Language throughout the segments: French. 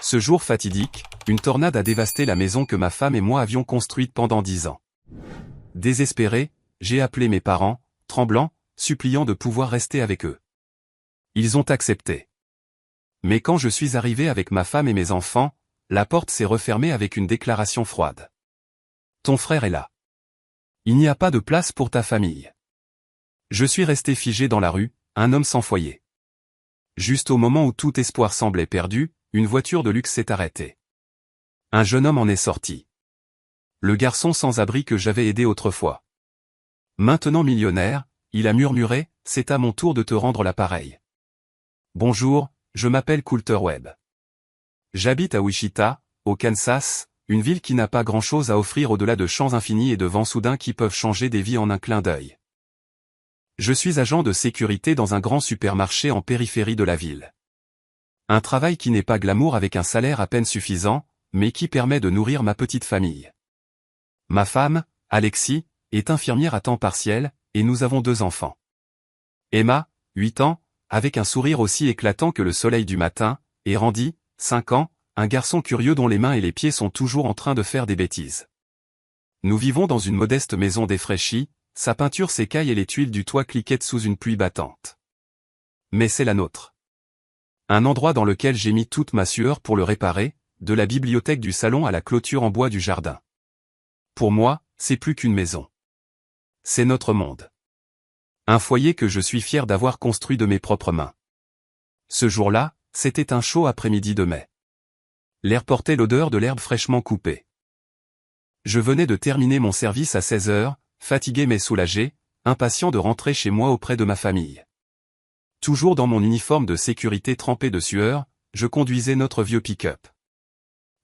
Ce jour fatidique, une tornade a dévasté la maison que ma femme et moi avions construite pendant 10 ans. Désespéré, j'ai appelé mes parents, tremblant, suppliant de pouvoir rester avec eux. Ils ont accepté. Mais quand je suis arrivé avec ma femme et mes enfants, la porte s'est refermée avec une déclaration froide. Ton frère est là. Il n'y a pas de place pour ta famille. Je suis resté figé dans la rue, un homme sans foyer. Juste au moment où tout espoir semblait perdu, une voiture de luxe s'est arrêtée. Un jeune homme en est sorti. Le garçon sans abri que j'avais aidé autrefois. Maintenant millionnaire, il a murmuré, c'est à mon tour de te rendre l'appareil. Bonjour, je m'appelle Coulter Webb. J'habite à Wichita, au Kansas, une ville qui n'a pas grand-chose à offrir au-delà de champs infinis et de vents soudains qui peuvent changer des vies en un clin d'œil. Je suis agent de sécurité dans un grand supermarché en périphérie de la ville. Un travail qui n'est pas glamour avec un salaire à peine suffisant, mais qui permet de nourrir ma petite famille. Ma femme, Alexis, est infirmière à temps partiel, et nous avons 2 enfants. Emma, 8 ans, avec un sourire aussi éclatant que le soleil du matin, et Randy, 5 ans, un garçon curieux dont les mains et les pieds sont toujours en train de faire des bêtises. Nous vivons dans une modeste maison défraîchie, sa peinture s'écaille et les tuiles du toit cliquettent sous une pluie battante. Mais c'est la nôtre. Un endroit dans lequel j'ai mis toute ma sueur pour le réparer, de la bibliothèque du salon à la clôture en bois du jardin. Pour moi, c'est plus qu'une maison. C'est notre monde. Un foyer que je suis fier d'avoir construit de mes propres mains. Ce jour-là, c'était un chaud après-midi de mai. L'air portait l'odeur de l'herbe fraîchement coupée. Je venais de terminer mon service à 16 heures, fatigué mais soulagé, impatient de rentrer chez moi auprès de ma famille. Toujours dans mon uniforme de sécurité trempé de sueur, je conduisais notre vieux pick-up.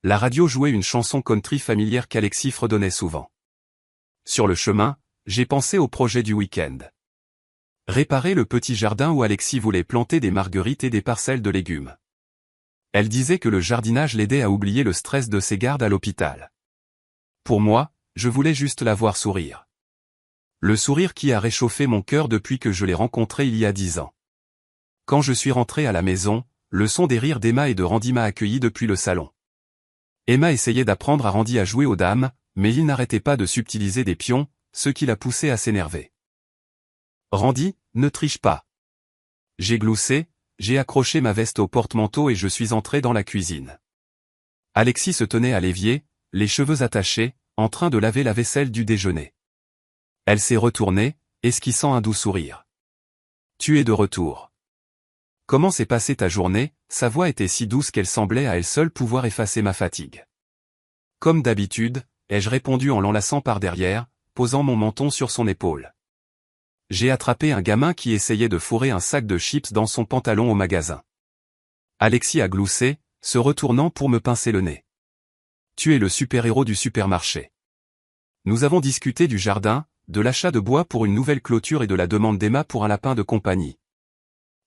La radio jouait une chanson country familière qu'Alexis fredonnait souvent. Sur le chemin, j'ai pensé au projet du week-end. Réparer le petit jardin où Alexis voulait planter des marguerites et des parcelles de légumes. Elle disait que le jardinage l'aidait à oublier le stress de ses gardes à l'hôpital. Pour moi, je voulais juste la voir sourire. Le sourire qui a réchauffé mon cœur depuis que je l'ai rencontré il y a 10 ans. Quand je suis rentré à la maison, le son des rires d'Emma et de Randy m'a accueilli depuis le salon. Emma essayait d'apprendre à Randy à jouer aux dames, mais il n'arrêtait pas de subtiliser des pions, ce qui l'a poussé à s'énerver. Randy, ne triche pas. J'ai gloussé, j'ai accroché ma veste au porte-manteau et je suis entré dans la cuisine. Alexis se tenait à l'évier, les cheveux attachés, en train de laver la vaisselle du déjeuner. Elle s'est retournée, esquissant un doux sourire. Tu es de retour. Comment s'est passée ta journée? Sa voix était si douce qu'elle semblait à elle seule pouvoir effacer ma fatigue. Comme d'habitude, ai-je répondu en l'enlaçant par derrière, posant mon menton sur son épaule. J'ai attrapé un gamin qui essayait de fourrer un sac de chips dans son pantalon au magasin. Alexis a gloussé, se retournant pour me pincer le nez. Tu es le super-héros du supermarché. Nous avons discuté du jardin, de l'achat de bois pour une nouvelle clôture et de la demande d'Emma pour un lapin de compagnie.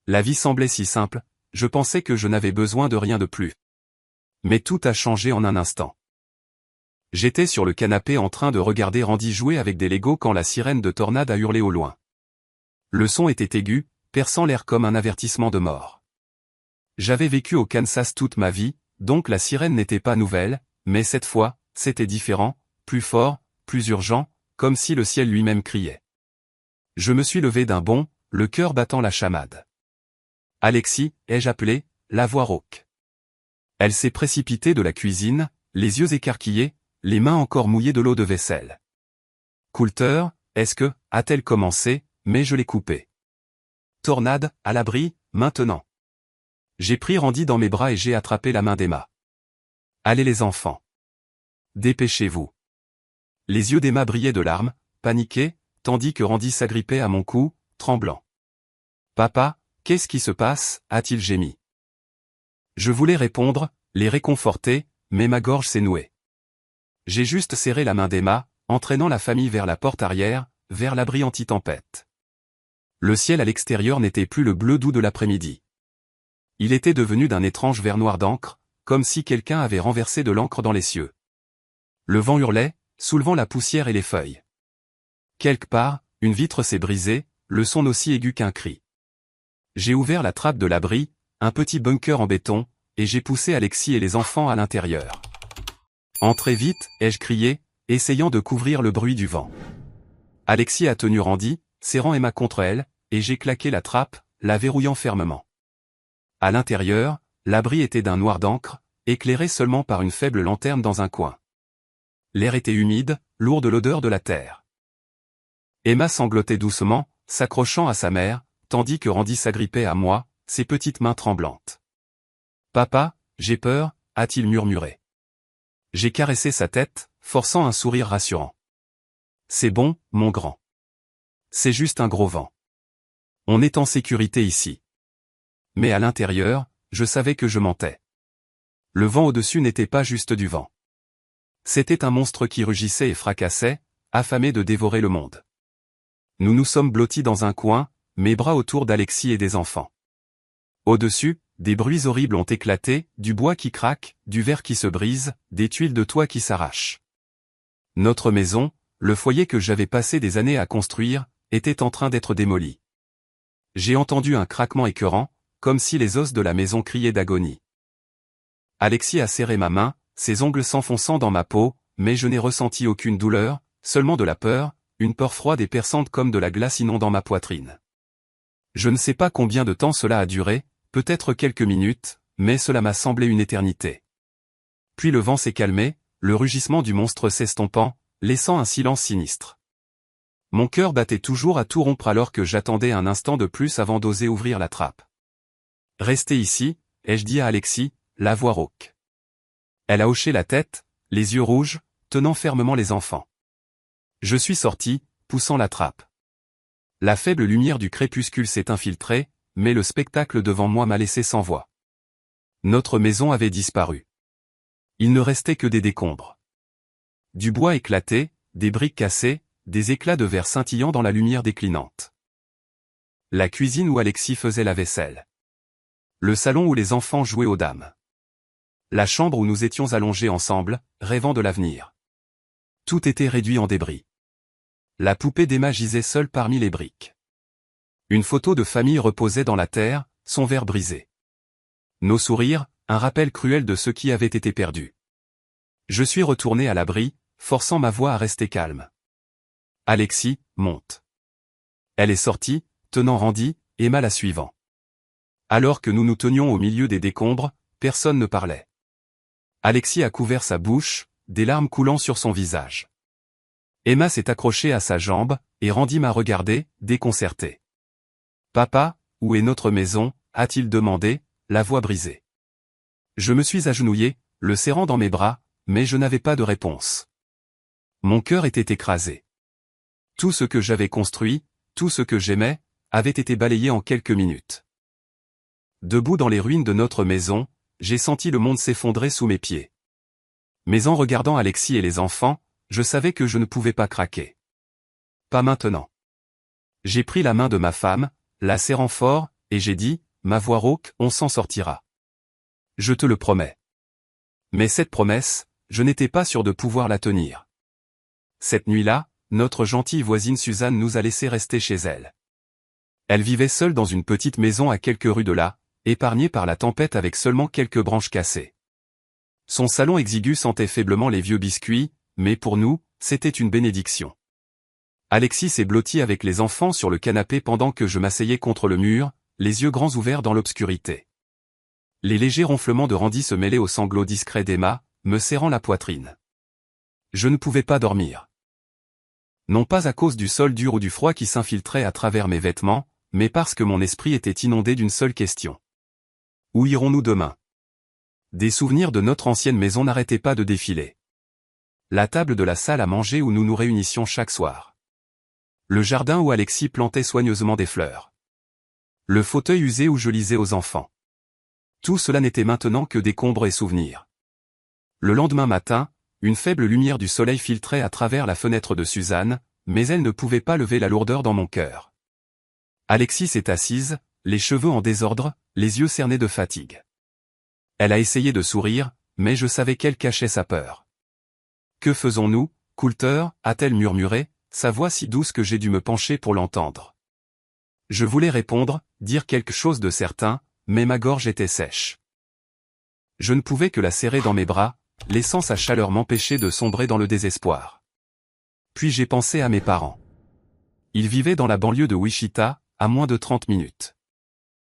La vie semblait si simple, je pensais que je n'avais besoin de rien de plus. Mais tout a changé en un instant. J'étais sur le canapé en train de regarder Randy jouer avec des Legos quand la sirène de tornade a hurlé au loin. Le son était aigu, perçant l'air comme un avertissement de mort. J'avais vécu au Kansas toute ma vie, donc la sirène n'était pas nouvelle, mais cette fois, c'était différent, plus fort, plus urgent, comme si le ciel lui-même criait. Je me suis levé d'un bond, le cœur battant la chamade. Alexis, ai-je appelé, la voix rauque. Elle s'est précipitée de la cuisine, les yeux écarquillés, les mains encore mouillées de l'eau de vaisselle. Coulter, est-ce que, a-t-elle commencé, mais je l'ai coupée. Tornade, à l'abri, maintenant. J'ai pris Randy dans mes bras et j'ai attrapé la main d'Emma. Allez les enfants. Dépêchez-vous. Les yeux d'Emma brillaient de larmes, paniqués, tandis que Randy s'agrippait à mon cou, tremblant. Papa, qu'est-ce qui se passe, a-t-il gémi. Je voulais répondre, les réconforter, mais ma gorge s'est nouée. J'ai juste serré la main d'Emma, entraînant la famille vers la porte arrière, vers l'abri anti-tempête. Le ciel à l'extérieur n'était plus le bleu doux de l'après-midi. Il était devenu d'un étrange vert noir d'encre, comme si quelqu'un avait renversé de l'encre dans les cieux. Le vent hurlait, soulevant la poussière et les feuilles. Quelque part, une vitre s'est brisée, le son aussi aigu qu'un cri. J'ai ouvert la trappe de l'abri, un petit bunker en béton, et j'ai poussé Alexis et les enfants à l'intérieur. « Entrez vite !» ai-je crié, essayant de couvrir le bruit du vent. Alexis a tenu Randy, serrant Emma contre elle, et j'ai claqué la trappe, la verrouillant fermement. À l'intérieur, l'abri était d'un noir d'encre, éclairé seulement par une faible lanterne dans un coin. L'air était humide, lourd de l'odeur de la terre. Emma sanglotait doucement, s'accrochant à sa mère, tandis que Randy s'agrippait à moi, ses petites mains tremblantes. « Papa, j'ai peur » a-t-il murmuré. J'ai caressé sa tête, forçant un sourire rassurant. « C'est bon, mon grand. C'est juste un gros vent. On est en sécurité ici. » Mais à l'intérieur, je savais que je mentais. Le vent au-dessus n'était pas juste du vent. C'était un monstre qui rugissait et fracassait, affamé de dévorer le monde. Nous nous sommes blottis dans un coin, mes bras autour d'Alexis et des enfants. Au-dessus, des bruits horribles ont éclaté, du bois qui craque, du verre qui se brise, des tuiles de toit qui s'arrachent. Notre maison, le foyer que j'avais passé des années à construire, était en train d'être démoli. J'ai entendu un craquement écœurant, comme si les os de la maison criaient d'agonie. Alexis a serré ma main, ses ongles s'enfonçant dans ma peau, mais je n'ai ressenti aucune douleur, seulement de la peur, une peur froide et perçante comme de la glace inondant ma poitrine. Je ne sais pas combien de temps cela a duré, peut-être quelques minutes, mais cela m'a semblé une éternité. Puis le vent s'est calmé, le rugissement du monstre s'estompant, laissant un silence sinistre. Mon cœur battait toujours à tout rompre alors que j'attendais un instant de plus avant d'oser ouvrir la trappe. « Restez ici » ai-je dit à Alexis, la voix rauque. Elle a hoché la tête, les yeux rouges, tenant fermement les enfants. Je suis sorti, poussant la trappe. La faible lumière du crépuscule s'est infiltrée, mais le spectacle devant moi m'a laissé sans voix. Notre maison avait disparu. Il ne restait que des décombres. Du bois éclaté, des briques cassées, des éclats de verre scintillant dans la lumière déclinante. La cuisine où Alexis faisait la vaisselle. Le salon où les enfants jouaient aux dames. La chambre où nous étions allongés ensemble, rêvant de l'avenir. Tout était réduit en débris. La poupée d'Emma gisait seule parmi les briques. Une photo de famille reposait dans la terre, son verre brisé. Nos sourires, un rappel cruel de ce qui avait été perdu. Je suis retourné à l'abri, forçant ma voix à rester calme. Alexis, monte. Elle est sortie, tenant Randy, Emma la suivant. Alors que nous nous tenions au milieu des décombres, personne ne parlait. Alexis a couvert sa bouche, des larmes coulant sur son visage. Emma s'est accrochée à sa jambe, et Randy m'a regardé, déconcerté. « Papa, où est notre maison ?» a-t-il demandé, la voix brisée. Je me suis agenouillé, le serrant dans mes bras, mais je n'avais pas de réponse. Mon cœur était écrasé. Tout ce que j'avais construit, tout ce que j'aimais, avait été balayé en quelques minutes. Debout dans les ruines de notre maison, j'ai senti le monde s'effondrer sous mes pieds. Mais en regardant Alexis et les enfants, je savais que je ne pouvais pas craquer. Pas maintenant. J'ai pris la main de ma femme, la serrant fort, et j'ai dit, ma voix rauque, on s'en sortira. Je te le promets. Mais cette promesse, je n'étais pas sûr de pouvoir la tenir. Cette nuit-là, notre gentille voisine Suzanne nous a laissé rester chez elle. Elle vivait seule dans une petite maison à quelques rues de là, épargnée par la tempête avec seulement quelques branches cassées. Son salon exigu sentait faiblement les vieux biscuits, mais pour nous, c'était une bénédiction. Alexis s'est blotti avec les enfants sur le canapé pendant que je m'asseyais contre le mur, les yeux grands ouverts dans l'obscurité. Les légers ronflements de Randy se mêlaient aux sanglots discrets d'Emma, me serrant la poitrine. Je ne pouvais pas dormir. Non pas à cause du sol dur ou du froid qui s'infiltrait à travers mes vêtements, mais parce que mon esprit était inondé d'une seule question. Où irons-nous demain? Des souvenirs de notre ancienne maison n'arrêtaient pas de défiler. La table de la salle à manger où nous nous réunissions chaque soir. Le jardin où Alexis plantait soigneusement des fleurs. Le fauteuil usé où je lisais aux enfants. Tout cela n'était maintenant que décombres et souvenirs. Le lendemain matin, une faible lumière du soleil filtrait à travers la fenêtre de Suzanne, mais elle ne pouvait pas lever la lourdeur dans mon cœur. Alexis s'est assise, les cheveux en désordre, les yeux cernés de fatigue. Elle a essayé de sourire, mais je savais qu'elle cachait sa peur. « Que faisons-nous, Coulter ?» a-t-elle murmuré, sa voix si douce que j'ai dû me pencher pour l'entendre. Je voulais répondre, dire quelque chose de certain, mais ma gorge était sèche. Je ne pouvais que la serrer dans mes bras, laissant sa chaleur m'empêcher de sombrer dans le désespoir. Puis j'ai pensé à mes parents. Ils vivaient dans la banlieue de Wichita, à moins de 30 minutes.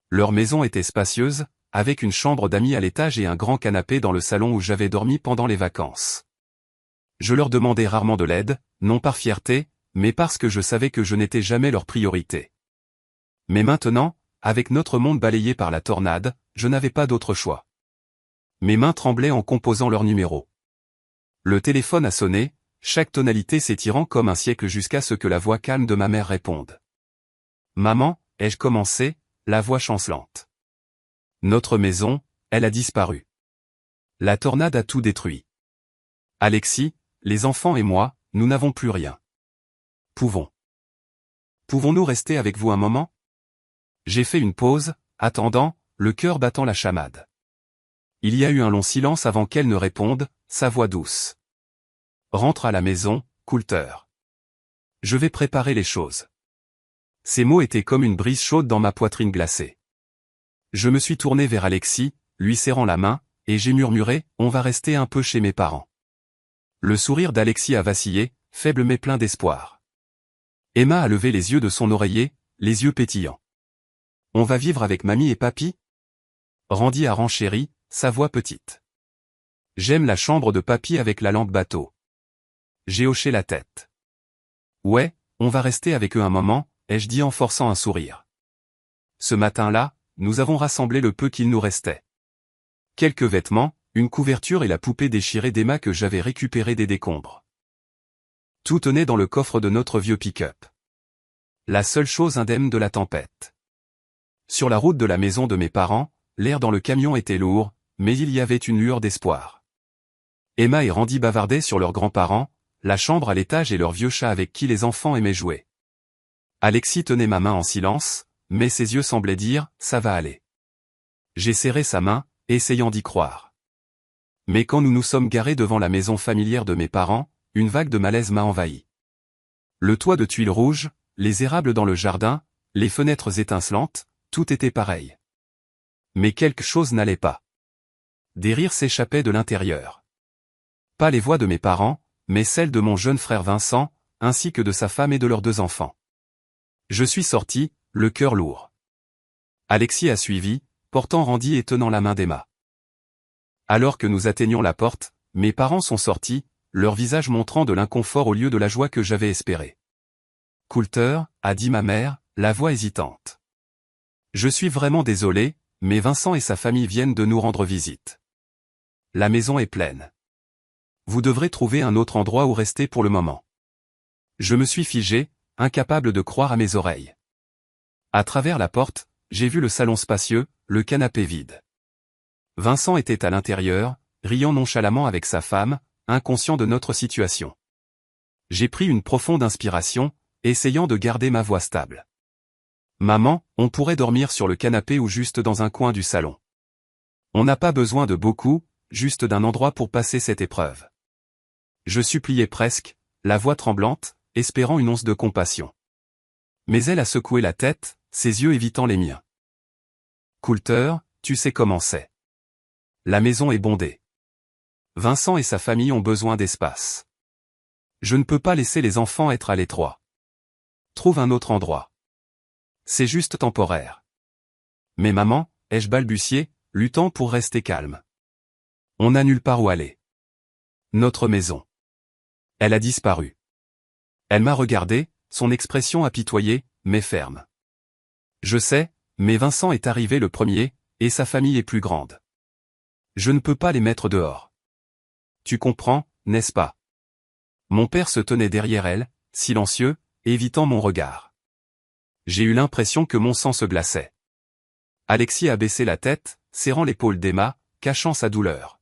Leur maison était spacieuse, avec une chambre d'amis à l'étage et un grand canapé dans le salon où j'avais dormi pendant les vacances. Je leur demandais rarement de l'aide, non par fierté, mais parce que je savais que je n'étais jamais leur priorité. Mais maintenant, avec notre monde balayé par la tornade, je n'avais pas d'autre choix. Mes mains tremblaient en composant leur numéro. Le téléphone a sonné, chaque tonalité s'étirant comme un siècle jusqu'à ce que la voix calme de ma mère réponde. « Maman » ai-je commencé, la voix chancelante. Notre maison, elle a disparu. La tornade a tout détruit. Alexis, les enfants et moi, nous n'avons plus rien. Pouvons-nous rester avec vous un moment? J'ai fait une pause, attendant, le cœur battant la chamade. Il y a eu un long silence avant qu'elle ne réponde, sa voix douce. Rentre à la maison, Coulter. Je vais préparer les choses. Ces mots étaient comme une brise chaude dans ma poitrine glacée. Je me suis tourné vers Alexis, lui serrant la main, et j'ai murmuré, on va rester un peu chez mes parents. Le sourire d'Alexis a vacillé, faible mais plein d'espoir. Emma a levé les yeux de son oreiller, les yeux pétillants. On va vivre avec mamie et papy? Randy a renchéri, sa voix petite. J'aime la chambre de papy avec la lampe bateau. J'ai hoché la tête. Ouais, on va rester avec eux un moment, ai-je dit en forçant un sourire. Ce matin-là, nous avons rassemblé le peu qu'il nous restait. Quelques vêtements, une couverture et la poupée déchirée d'Emma que j'avais récupérée des décombres. Tout tenait dans le coffre de notre vieux pick-up. La seule chose indemne de la tempête. Sur la route de la maison de mes parents, l'air dans le camion était lourd, mais il y avait une lueur d'espoir. Emma et Randy bavardaient sur leurs grands-parents, la chambre à l'étage et leur vieux chat avec qui les enfants aimaient jouer. Alexis tenait ma main en silence, mais ses yeux semblaient dire « ça va aller ». J'ai serré sa main, essayant d'y croire. Mais quand nous nous sommes garés devant la maison familière de mes parents, une vague de malaise m'a envahi. Le toit de tuiles rouges, les érables dans le jardin, les fenêtres étincelantes, tout était pareil. Mais quelque chose n'allait pas. Des rires s'échappaient de l'intérieur. Pas les voix de mes parents, mais celles de mon jeune frère Vincent, ainsi que de sa femme et de leurs 2 enfants. Je suis sorti, le cœur lourd. Alexis a suivi, portant Randy et tenant la main d'Emma. Alors que nous atteignions la porte, mes parents sont sortis, leur visage montrant de l'inconfort au lieu de la joie que j'avais espérée. Coulter, a dit ma mère, la voix hésitante. Je suis vraiment désolé, mais Vincent et sa famille viennent de nous rendre visite. La maison est pleine. Vous devrez trouver un autre endroit où rester pour le moment. Je me suis figé, incapable de croire à mes oreilles. À travers la porte, j'ai vu le salon spacieux, le canapé vide. Vincent était à l'intérieur, riant nonchalamment avec sa femme, inconscient de notre situation. J'ai pris une profonde inspiration, essayant de garder ma voix stable. Maman, on pourrait dormir sur le canapé ou juste dans un coin du salon. On n'a pas besoin de beaucoup, juste d'un endroit pour passer cette épreuve. Je suppliais presque, la voix tremblante, espérant une once de compassion. Mais elle a secoué la tête, ses yeux évitant les miens. Coulter, tu sais comment c'est. La maison est bondée. Vincent et sa famille ont besoin d'espace. Je ne peux pas laisser les enfants être à l'étroit. Trouve un autre endroit. C'est juste temporaire. Mais maman, ai-je balbutié, luttant pour rester calme. On n'a nulle part où aller. Notre maison. Elle a disparu. Elle m'a regardé, son expression apitoyée, mais ferme. Je sais, mais Vincent est arrivé le premier, et sa famille est plus grande. Je ne peux pas les mettre dehors. Tu comprends, n'est-ce pas? Mon père se tenait derrière elle, silencieux, évitant mon regard. J'ai eu l'impression que mon sang se glaçait. Alexis a baissé la tête, serrant l'épaule d'Emma, cachant sa douleur.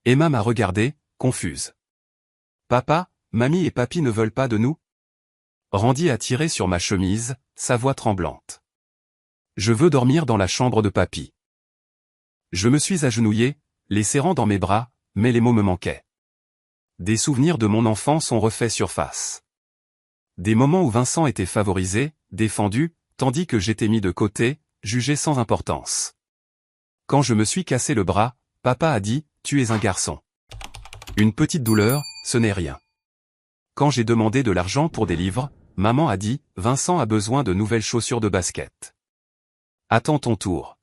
Emma m'a regardé, confuse. Papa, mamie et papy ne veulent pas de nous? Randy a tiré sur ma chemise, sa voix tremblante. Je veux dormir dans la chambre de papy. Je me suis agenouillé, les serrant dans mes bras, mais les mots me manquaient. Des souvenirs de mon enfance ont refait surface. Des moments où Vincent était favorisé, défendu, tandis que j'étais mis de côté, jugé sans importance. Quand je me suis cassé le bras, papa a dit, tu es un garçon. Une petite douleur, ce n'est rien. Quand j'ai demandé de l'argent pour des livres, maman a dit, Vincent a besoin de nouvelles chaussures de basket. Attends ton tour.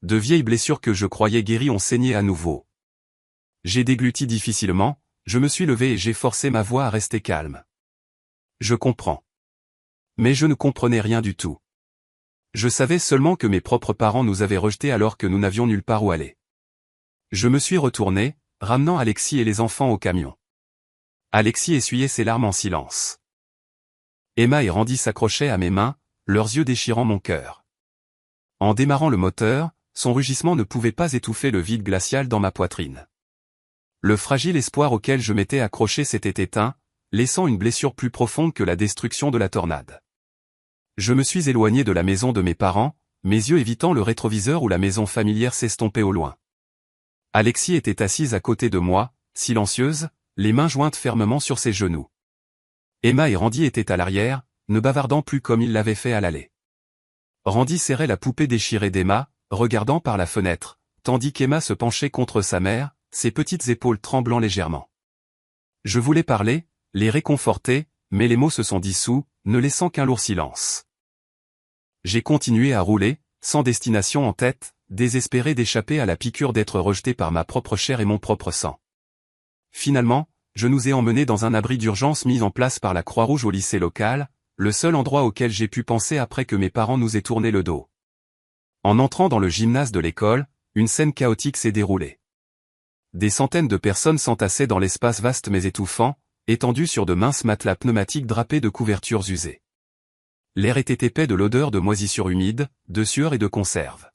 De vieilles blessures que je croyais guéries ont saigné à nouveau. J'ai dégluti difficilement, je me suis levé et j'ai forcé ma voix à rester calme. Je comprends. Mais je ne comprenais rien du tout. Je savais seulement que mes propres parents nous avaient rejetés alors que nous n'avions nulle part où aller. Je me suis retourné, ramenant Alexis et les enfants au camion. Alexis essuyait ses larmes en silence. Emma et Randy s'accrochaient à mes mains, leurs yeux déchirant mon cœur. En démarrant le moteur, son rugissement ne pouvait pas étouffer le vide glacial dans ma poitrine. Le fragile espoir auquel je m'étais accroché s'était éteint, laissant une blessure plus profonde que la destruction de la tornade. Je me suis éloigné de la maison de mes parents, mes yeux évitant le rétroviseur où la maison familière s'estompait au loin. Alexis était assise à côté de moi, silencieuse, les mains jointes fermement sur ses genoux. Emma et Randy étaient à l'arrière, ne bavardant plus comme ils l'avaient fait à l'aller. Randy serrait la poupée déchirée d'Emma, regardant par la fenêtre, tandis qu'Emma se penchait contre sa mère, ses petites épaules tremblant légèrement. Je voulais parler, les réconforter, mais les mots se sont dissous, ne laissant qu'un lourd silence. J'ai continué à rouler, sans destination en tête, désespéré d'échapper à la piqûre d'être rejeté par ma propre chair et mon propre sang. Finalement, je nous ai emmenés dans un abri d'urgence mis en place par la Croix-Rouge au lycée local, le seul endroit auquel j'ai pu penser après que mes parents nous aient tourné le dos. En entrant dans le gymnase de l'école, une scène chaotique s'est déroulée. Des centaines de personnes s'entassaient dans l'espace vaste mais étouffant, étendues sur de minces matelas pneumatiques drapés de couvertures usées. L'air était épais de l'odeur de moisissures humides, de sueur et de conserve.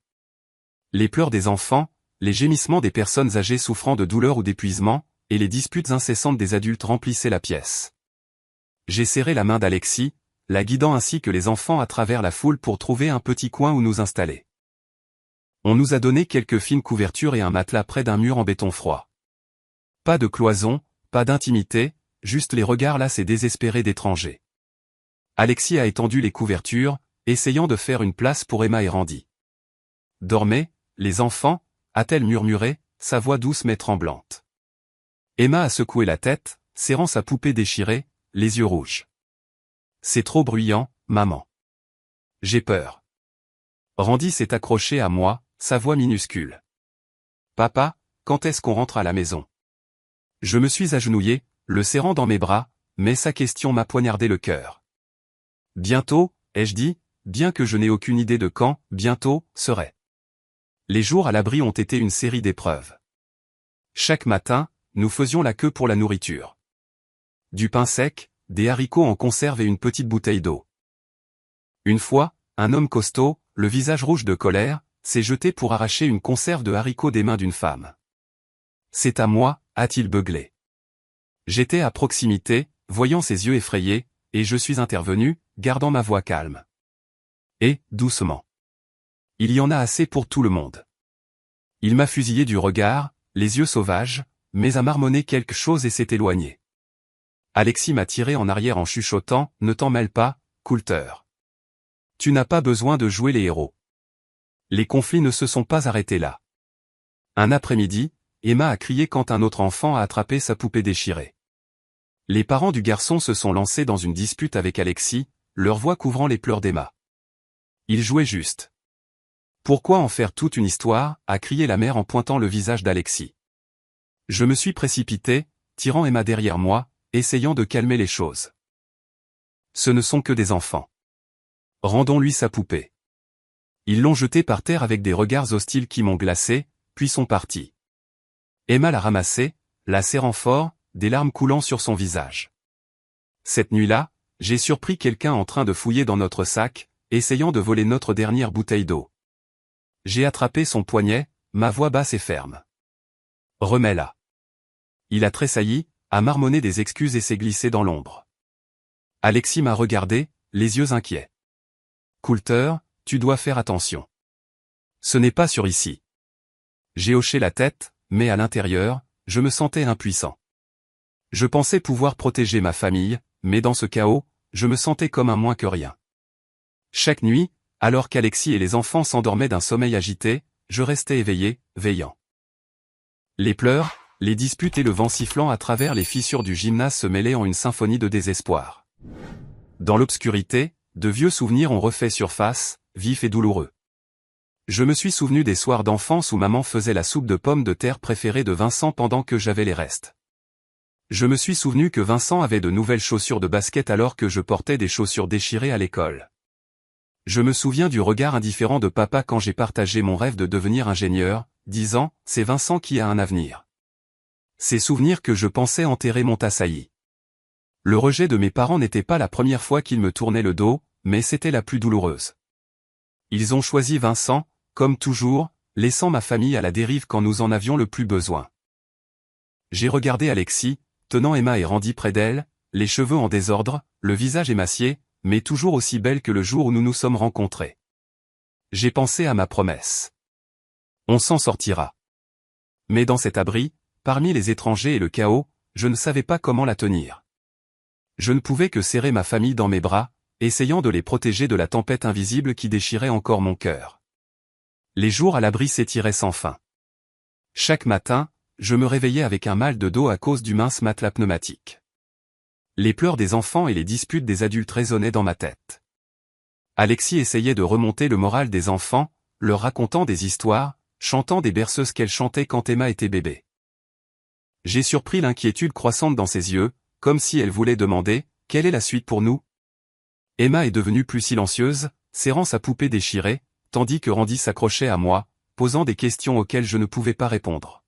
Les pleurs des enfants, les gémissements des personnes âgées souffrant de douleur ou d'épuisement, et les disputes incessantes des adultes remplissaient la pièce. J'ai serré la main d'Alexis, la guidant ainsi que les enfants à travers la foule pour trouver un petit coin où nous installer. On nous a donné quelques fines couvertures et un matelas près d'un mur en béton froid. Pas de cloison, pas d'intimité, juste les regards las et désespérés d'étrangers. Alexis a étendu les couvertures, essayant de faire une place pour Emma et Randy. « Dormez, les enfants » a-t-elle murmuré, sa voix douce mais tremblante. Emma a secoué la tête, serrant sa poupée déchirée, les yeux rouges. « C'est trop bruyant, maman. J'ai peur. » Randy s'est accroché à moi, sa voix minuscule. « Papa, quand est-ce qu'on rentre à la maison ?» Je me suis agenouillé, le serrant dans mes bras, mais sa question m'a poignardé le cœur. « Bientôt, ai-je dit, bien que je n'ai aucune idée de quand, bientôt, serait. » Les jours à l'abri ont été une série d'épreuves. Chaque matin, nous faisions la queue pour la nourriture. Du pain sec, des haricots en conserve et une petite bouteille d'eau. Une fois, un homme costaud, le visage rouge de colère, s'est jeté pour arracher une conserve de haricots des mains d'une femme. « C'est à moi » a-t-il beuglé. J'étais à proximité, voyant ses yeux effrayés, et je suis intervenu, gardant ma voix calme. Et, doucement. Il y en a assez pour tout le monde. Il m'a fusillé du regard, les yeux sauvages, mais a marmonné quelque chose et s'est éloigné. Alexis m'a tiré en arrière en chuchotant, ne t'en mêle pas, Coulter. Tu n'as pas besoin de jouer les héros. Les conflits ne se sont pas arrêtés là. Un après-midi, Emma a crié quand un autre enfant a attrapé sa poupée déchirée. Les parents du garçon se sont lancés dans une dispute avec Alexis, leur voix couvrant les pleurs d'Emma. Ils jouaient juste. Pourquoi en faire toute une histoire, a crié la mère en pointant le visage d'Alexis. Je me suis précipité, tirant Emma derrière moi, essayant de calmer les choses. Ce ne sont que des enfants. Rendons-lui sa poupée. Ils l'ont jetée par terre avec des regards hostiles qui m'ont glacé, puis sont partis. Emma l'a ramassée, la serrant fort, des larmes coulant sur son visage. Cette nuit-là, j'ai surpris quelqu'un en train de fouiller dans notre sac, essayant de voler notre dernière bouteille d'eau. J'ai attrapé son poignet, ma voix basse et ferme. Remets-la. Il a tressailli, a marmonné des excuses et s'est glissé dans l'ombre. Alexis m'a regardé, les yeux inquiets. Coulter, tu dois faire attention. Ce n'est pas sur ici. J'ai hoché la tête, mais à l'intérieur, je me sentais impuissant. Je pensais pouvoir protéger ma famille, mais dans ce chaos, je me sentais comme un moins que rien. Chaque nuit, alors qu'Alexis et les enfants s'endormaient d'un sommeil agité, je restais éveillé, veillant. Les pleurs, les disputes et le vent sifflant à travers les fissures du gymnase se mêlaient en une symphonie de désespoir. Dans l'obscurité, de vieux souvenirs ont refait surface, vifs et douloureux. Je me suis souvenu des soirs d'enfance où maman faisait la soupe de pommes de terre préférée de Vincent pendant que j'avais les restes. Je me suis souvenu que Vincent avait de nouvelles chaussures de basket alors que je portais des chaussures déchirées à l'école. Je me souviens du regard indifférent de papa quand j'ai partagé mon rêve de devenir ingénieur, disant « c'est Vincent qui a un avenir ». Ces souvenirs que je pensais enterrer m'ont assailli. Le rejet de mes parents n'était pas la première fois qu'ils me tournaient le dos, mais c'était la plus douloureuse. Ils ont choisi Vincent, comme toujours, laissant ma famille à la dérive quand nous en avions le plus besoin. J'ai regardé Alexis, tenant Emma et Randy près d'elle, les cheveux en désordre, le visage émacié, mais toujours aussi belle que le jour où nous nous sommes rencontrés. J'ai pensé à ma promesse. On s'en sortira. Mais dans cet abri, parmi les étrangers et le chaos, je ne savais pas comment la tenir. Je ne pouvais que serrer ma famille dans mes bras, essayant de les protéger de la tempête invisible qui déchirait encore mon cœur. Les jours à l'abri s'étiraient sans fin. Chaque matin, je me réveillais avec un mal de dos à cause du mince matelas pneumatique. Les pleurs des enfants et les disputes des adultes résonnaient dans ma tête. Alexis essayait de remonter le moral des enfants, leur racontant des histoires, chantant des berceuses qu'elle chantait quand Emma était bébé. J'ai surpris l'inquiétude croissante dans ses yeux, comme si elle voulait demander « Quelle est la suite pour nous ?» Emma est devenue plus silencieuse, serrant sa poupée déchirée, tandis que Randy s'accrochait à moi, posant des questions auxquelles je ne pouvais pas répondre.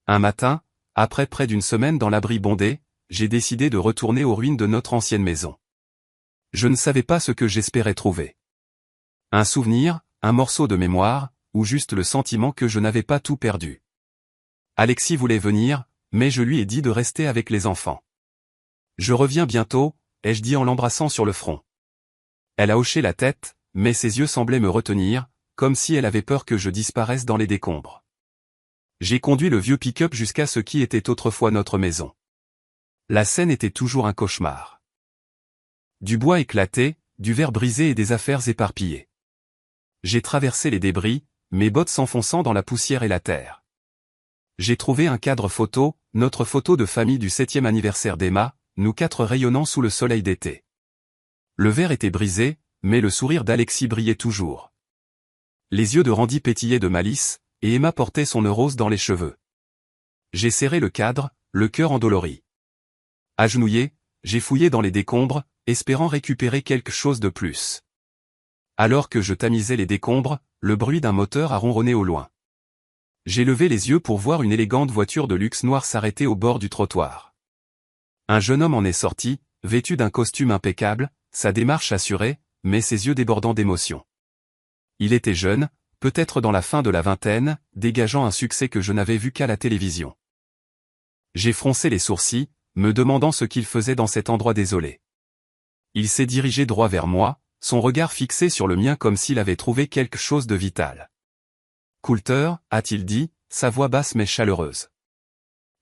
Un matin, après près d'une semaine dans l'abri bondé, j'ai décidé de retourner aux ruines de notre ancienne maison. Je ne savais pas ce que j'espérais trouver. Un souvenir, un morceau de mémoire, ou juste le sentiment que je n'avais pas tout perdu. Alexis voulait venir, mais je lui ai dit de rester avec les enfants. Je reviens bientôt, ai-je dit en l'embrassant sur le front. Elle a hoché la tête, mais ses yeux semblaient me retenir, comme si elle avait peur que je disparaisse dans les décombres. J'ai conduit le vieux pick-up jusqu'à ce qui était autrefois notre maison. La scène était toujours un cauchemar. Du bois éclaté, du verre brisé et des affaires éparpillées. J'ai traversé les débris, mes bottes s'enfonçant dans la poussière et la terre. J'ai trouvé un cadre photo, notre photo de famille du 7e anniversaire d'Emma, nous quatre rayonnant sous le soleil d'été. Le verre était brisé, mais le sourire d'Alexis brillait toujours. Les yeux de Randy pétillaient de malice, et Emma portait son nœud rose dans les cheveux. J'ai serré le cadre, le cœur endolori. Agenouillé, j'ai fouillé dans les décombres, espérant récupérer quelque chose de plus. Alors que je tamisais les décombres, le bruit d'un moteur a ronronné au loin. J'ai levé les yeux pour voir une élégante voiture de luxe noire s'arrêter au bord du trottoir. Un jeune homme en est sorti, vêtu d'un costume impeccable, sa démarche assurée, mais ses yeux débordant d'émotion. Il était jeune, peut-être dans la fin de la vingtaine, dégageant un succès que je n'avais vu qu'à la télévision. J'ai froncé les sourcils, me demandant ce qu'il faisait dans cet endroit désolé. Il s'est dirigé droit vers moi, son regard fixé sur le mien comme s'il avait trouvé quelque chose de vital. « Coulter » a-t-il dit, sa voix basse mais chaleureuse.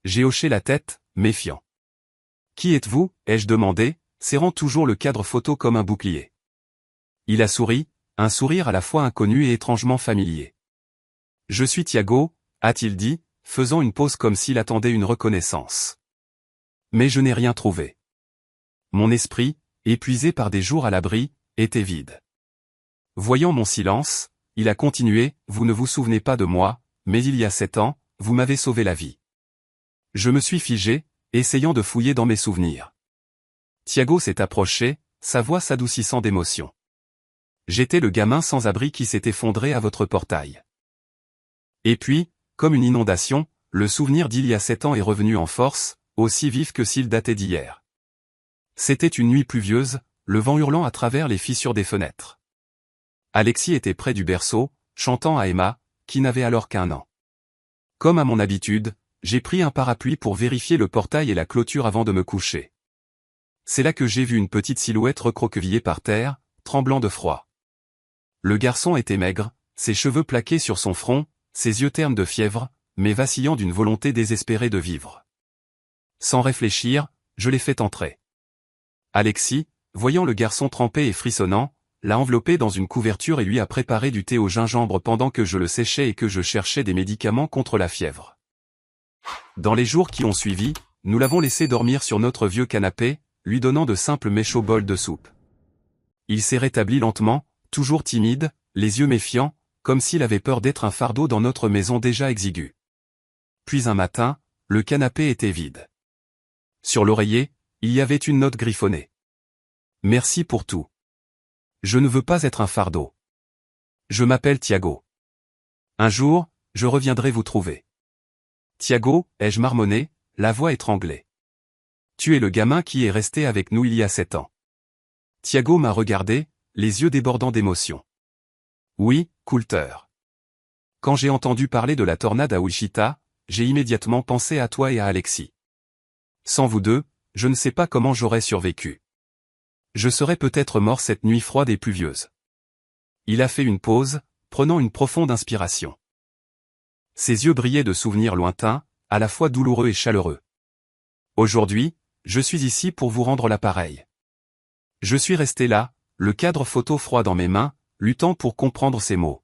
J'ai hoché la tête, méfiant. « Qui êtes-vous » ai-je demandé, serrant toujours le cadre photo comme un bouclier. Il a souri, un sourire à la fois inconnu et étrangement familier. « Je suis Thiago » a-t-il dit, faisant une pause comme s'il attendait une reconnaissance. Mais je n'ai rien trouvé. Mon esprit, épuisé par des jours à l'abri, était vide. Voyant mon silence, il a continué, « Vous ne vous souvenez pas de moi, mais il y a 7 ans, vous m'avez sauvé la vie. » Je me suis figé, essayant de fouiller dans mes souvenirs. Thiago s'est approché, sa voix s'adoucissant d'émotion. « J'étais le gamin sans abri qui s'est effondré à votre portail. » Et puis, comme une inondation, le souvenir d'il y a 7 ans est revenu en force, aussi vif que s'il datait d'hier. C'était une nuit pluvieuse, le vent hurlant à travers les fissures des fenêtres. Alexis était près du berceau, chantant à Emma, qui n'avait alors qu'1 an. Comme à mon habitude, j'ai pris un parapluie pour vérifier le portail et la clôture avant de me coucher. C'est là que j'ai vu une petite silhouette recroquevillée par terre, tremblant de froid. Le garçon était maigre, ses cheveux plaqués sur son front, ses yeux ternes de fièvre, mais vacillant d'une volonté désespérée de vivre. Sans réfléchir, je l'ai fait entrer. Alexis, voyant le garçon trempé et frissonnant, l'a enveloppé dans une couverture et lui a préparé du thé au gingembre pendant que je le séchais et que je cherchais des médicaments contre la fièvre. Dans les jours qui ont suivi, nous l'avons laissé dormir sur notre vieux canapé, lui donnant de simples mets chauds bols de soupe. Il s'est rétabli lentement, toujours timide, les yeux méfiants, comme s'il avait peur d'être un fardeau dans notre maison déjà exiguë. Puis un matin, le canapé était vide. Sur l'oreiller, il y avait une note griffonnée. Merci pour tout. Je ne veux pas être un fardeau. Je m'appelle Thiago. Un jour, je reviendrai vous trouver. Thiago, ai-je marmonné, la voix étranglée. Tu es le gamin qui est resté avec nous il y a 7 ans. Thiago m'a regardé, les yeux débordant d'émotion. Oui, Coulter. Quand j'ai entendu parler de la tornade à Wichita, j'ai immédiatement pensé à toi et à Alexis. Sans vous deux, je ne sais pas comment j'aurais survécu. Je serais peut-être mort cette nuit froide et pluvieuse. Il a fait une pause, prenant une profonde inspiration. Ses yeux brillaient de souvenirs lointains, à la fois douloureux et chaleureux. Aujourd'hui, je suis ici pour vous rendre l'appareil. Je suis resté là, le cadre photo froid dans mes mains, luttant pour comprendre ses mots.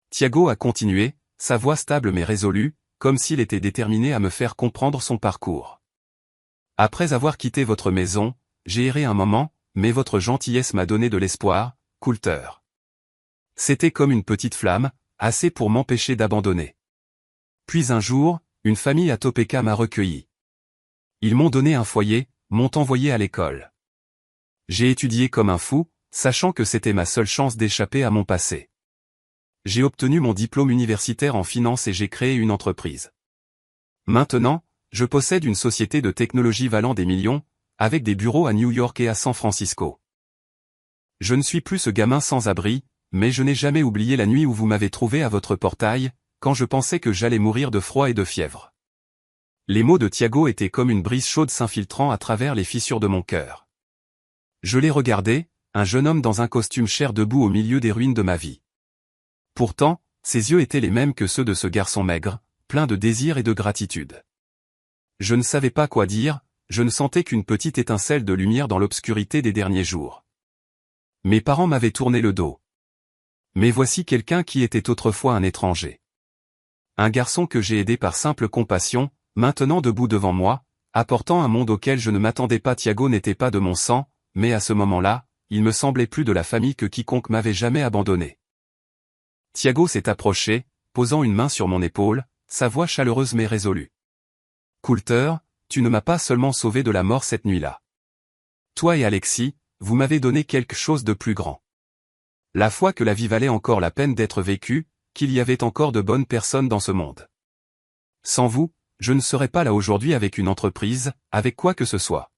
Thiago a continué, sa voix stable mais résolue, comme s'il était déterminé à me faire comprendre son parcours. Après avoir quitté votre maison, j'ai erré un moment, mais votre gentillesse m'a donné de l'espoir, Coulter. C'était comme une petite flamme, assez pour m'empêcher d'abandonner. Puis un jour, une famille à Topeka m'a recueilli. Ils m'ont donné un foyer, m'ont envoyé à l'école. J'ai étudié comme un fou, sachant que c'était ma seule chance d'échapper à mon passé. J'ai obtenu mon diplôme universitaire en finance et j'ai créé une entreprise. Maintenant, je possède une société de technologie valant des millions, avec des bureaux à New York et à San Francisco. Je ne suis plus ce gamin sans abri, mais je n'ai jamais oublié la nuit où vous m'avez trouvé à votre portail, quand je pensais que j'allais mourir de froid et de fièvre. Les mots de Thiago étaient comme une brise chaude s'infiltrant à travers les fissures de mon cœur. Je l'ai regardé, un jeune homme dans un costume cher debout au milieu des ruines de ma vie. Pourtant, ses yeux étaient les mêmes que ceux de ce garçon maigre, plein de désir et de gratitude. Je ne savais pas quoi dire, je ne sentais qu'une petite étincelle de lumière dans l'obscurité des derniers jours. Mes parents m'avaient tourné le dos. Mais voici quelqu'un qui était autrefois un étranger. Un garçon que j'ai aidé par simple compassion, maintenant debout devant moi, apportant un monde auquel je ne m'attendais pas. Thiago n'était pas de mon sang, mais à ce moment-là, il me semblait plus de la famille que quiconque m'avait jamais abandonné. Thiago s'est approché, posant une main sur mon épaule, sa voix chaleureuse mais résolue. Coulter, tu ne m'as pas seulement sauvé de la mort cette nuit-là. Toi et Alexis, vous m'avez donné quelque chose de plus grand. La foi que la vie valait encore la peine d'être vécue, qu'il y avait encore de bonnes personnes dans ce monde. Sans vous, je ne serais pas là aujourd'hui avec une entreprise, avec quoi que ce soit.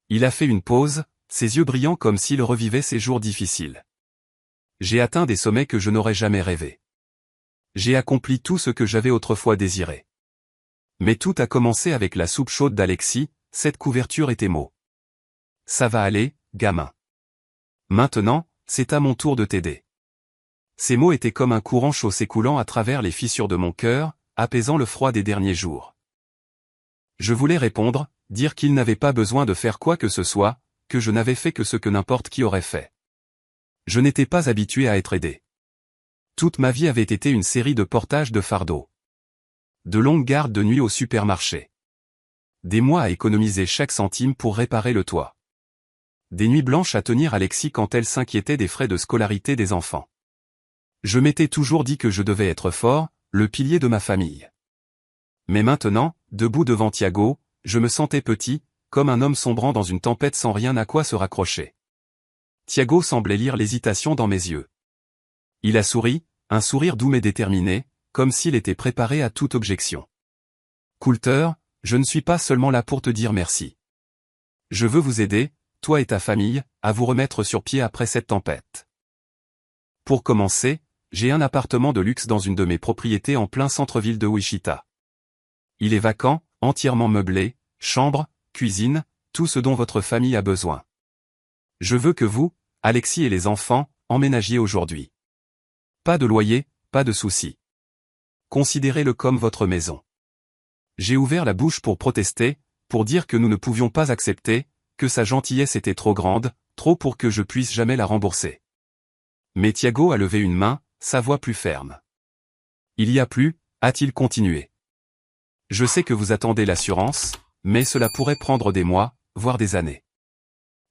Il a fait une pause, ses yeux brillants comme s'il revivait ses jours difficiles. J'ai atteint des sommets que je n'aurais jamais rêvés. J'ai accompli tout ce que j'avais autrefois désiré. Mais tout a commencé avec la soupe chaude d'Alexis, cette couverture et tes mots. Ça va aller, gamin. Maintenant, c'est à mon tour de t'aider. Ces mots étaient comme un courant chaud s'écoulant à travers les fissures de mon cœur, apaisant le froid des derniers jours. Je voulais répondre, dire qu'il n'avait pas besoin de faire quoi que ce soit, que je n'avais fait que ce que n'importe qui aurait fait. Je n'étais pas habitué à être aidé. Toute ma vie avait été une série de portages de fardeaux. De longues gardes de nuit au supermarché. Des mois à économiser chaque centime pour réparer le toit. Des nuits blanches à tenir Alexis quand elle s'inquiétait des frais de scolarité des enfants. Je m'étais toujours dit que je devais être fort, le pilier de ma famille. Mais maintenant, debout devant Thiago, je me sentais petit, comme un homme sombrant dans une tempête sans rien à quoi se raccrocher. Thiago semblait lire l'hésitation dans mes yeux. Il a souri, un sourire doux mais déterminé, comme s'il était préparé à toute objection. Coulter, je ne suis pas seulement là pour te dire merci. Je veux vous aider, toi et ta famille, à vous remettre sur pied après cette tempête. Pour commencer, j'ai un appartement de luxe dans une de mes propriétés en plein centre-ville de Wichita. Il est vacant, entièrement meublé, chambre, cuisine, tout ce dont votre famille a besoin. Je veux que vous, Alexis et les enfants, emménagiez aujourd'hui. Pas de loyer, pas de soucis. Considérez-le comme votre maison. J'ai ouvert la bouche pour protester, pour dire que nous ne pouvions pas accepter, que sa gentillesse était trop grande, trop pour que je puisse jamais la rembourser. Mais Thiago a levé une main, sa voix plus ferme. Il y a plus, a-t-il continué. Je sais que vous attendez l'assurance, mais cela pourrait prendre des mois, voire des années.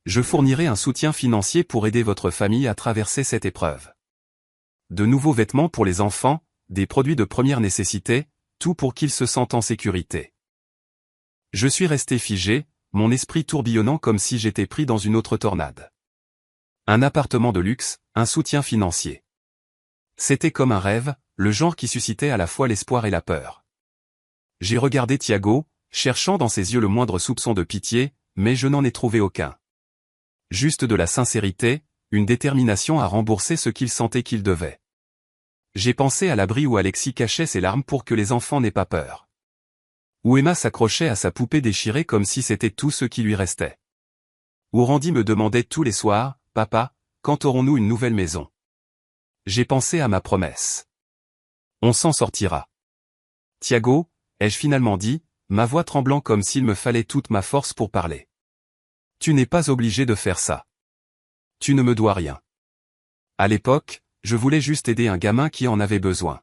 Je fournirai un soutien financier pour aider votre famille à traverser cette épreuve. De nouveaux vêtements pour les enfants, des produits de première nécessité, tout pour qu'ils se sentent en sécurité. Je suis resté figé, mon esprit tourbillonnant comme si j'étais pris dans une autre tornade. Un appartement de luxe, un soutien financier. C'était comme un rêve, le genre qui suscitait à la fois l'espoir et la peur. J'ai regardé Thiago, cherchant dans ses yeux le moindre soupçon de pitié, mais je n'en ai trouvé aucun. Juste de la sincérité, une détermination à rembourser ce qu'il sentait qu'il devait. J'ai pensé à l'abri où Alexis cachait ses larmes pour que les enfants n'aient pas peur. Où Emma s'accrochait à sa poupée déchirée comme si c'était tout ce qui lui restait. Où Randy me demandait tous les soirs, « Papa, quand aurons-nous une nouvelle maison ?» J'ai pensé à ma promesse. On s'en sortira. Thiago, ai-je finalement dit, ma voix tremblant comme s'il me fallait toute ma force pour parler. Tu n'es pas obligé de faire ça. Tu ne me dois rien. À l'époque, je voulais juste aider un gamin qui en avait besoin.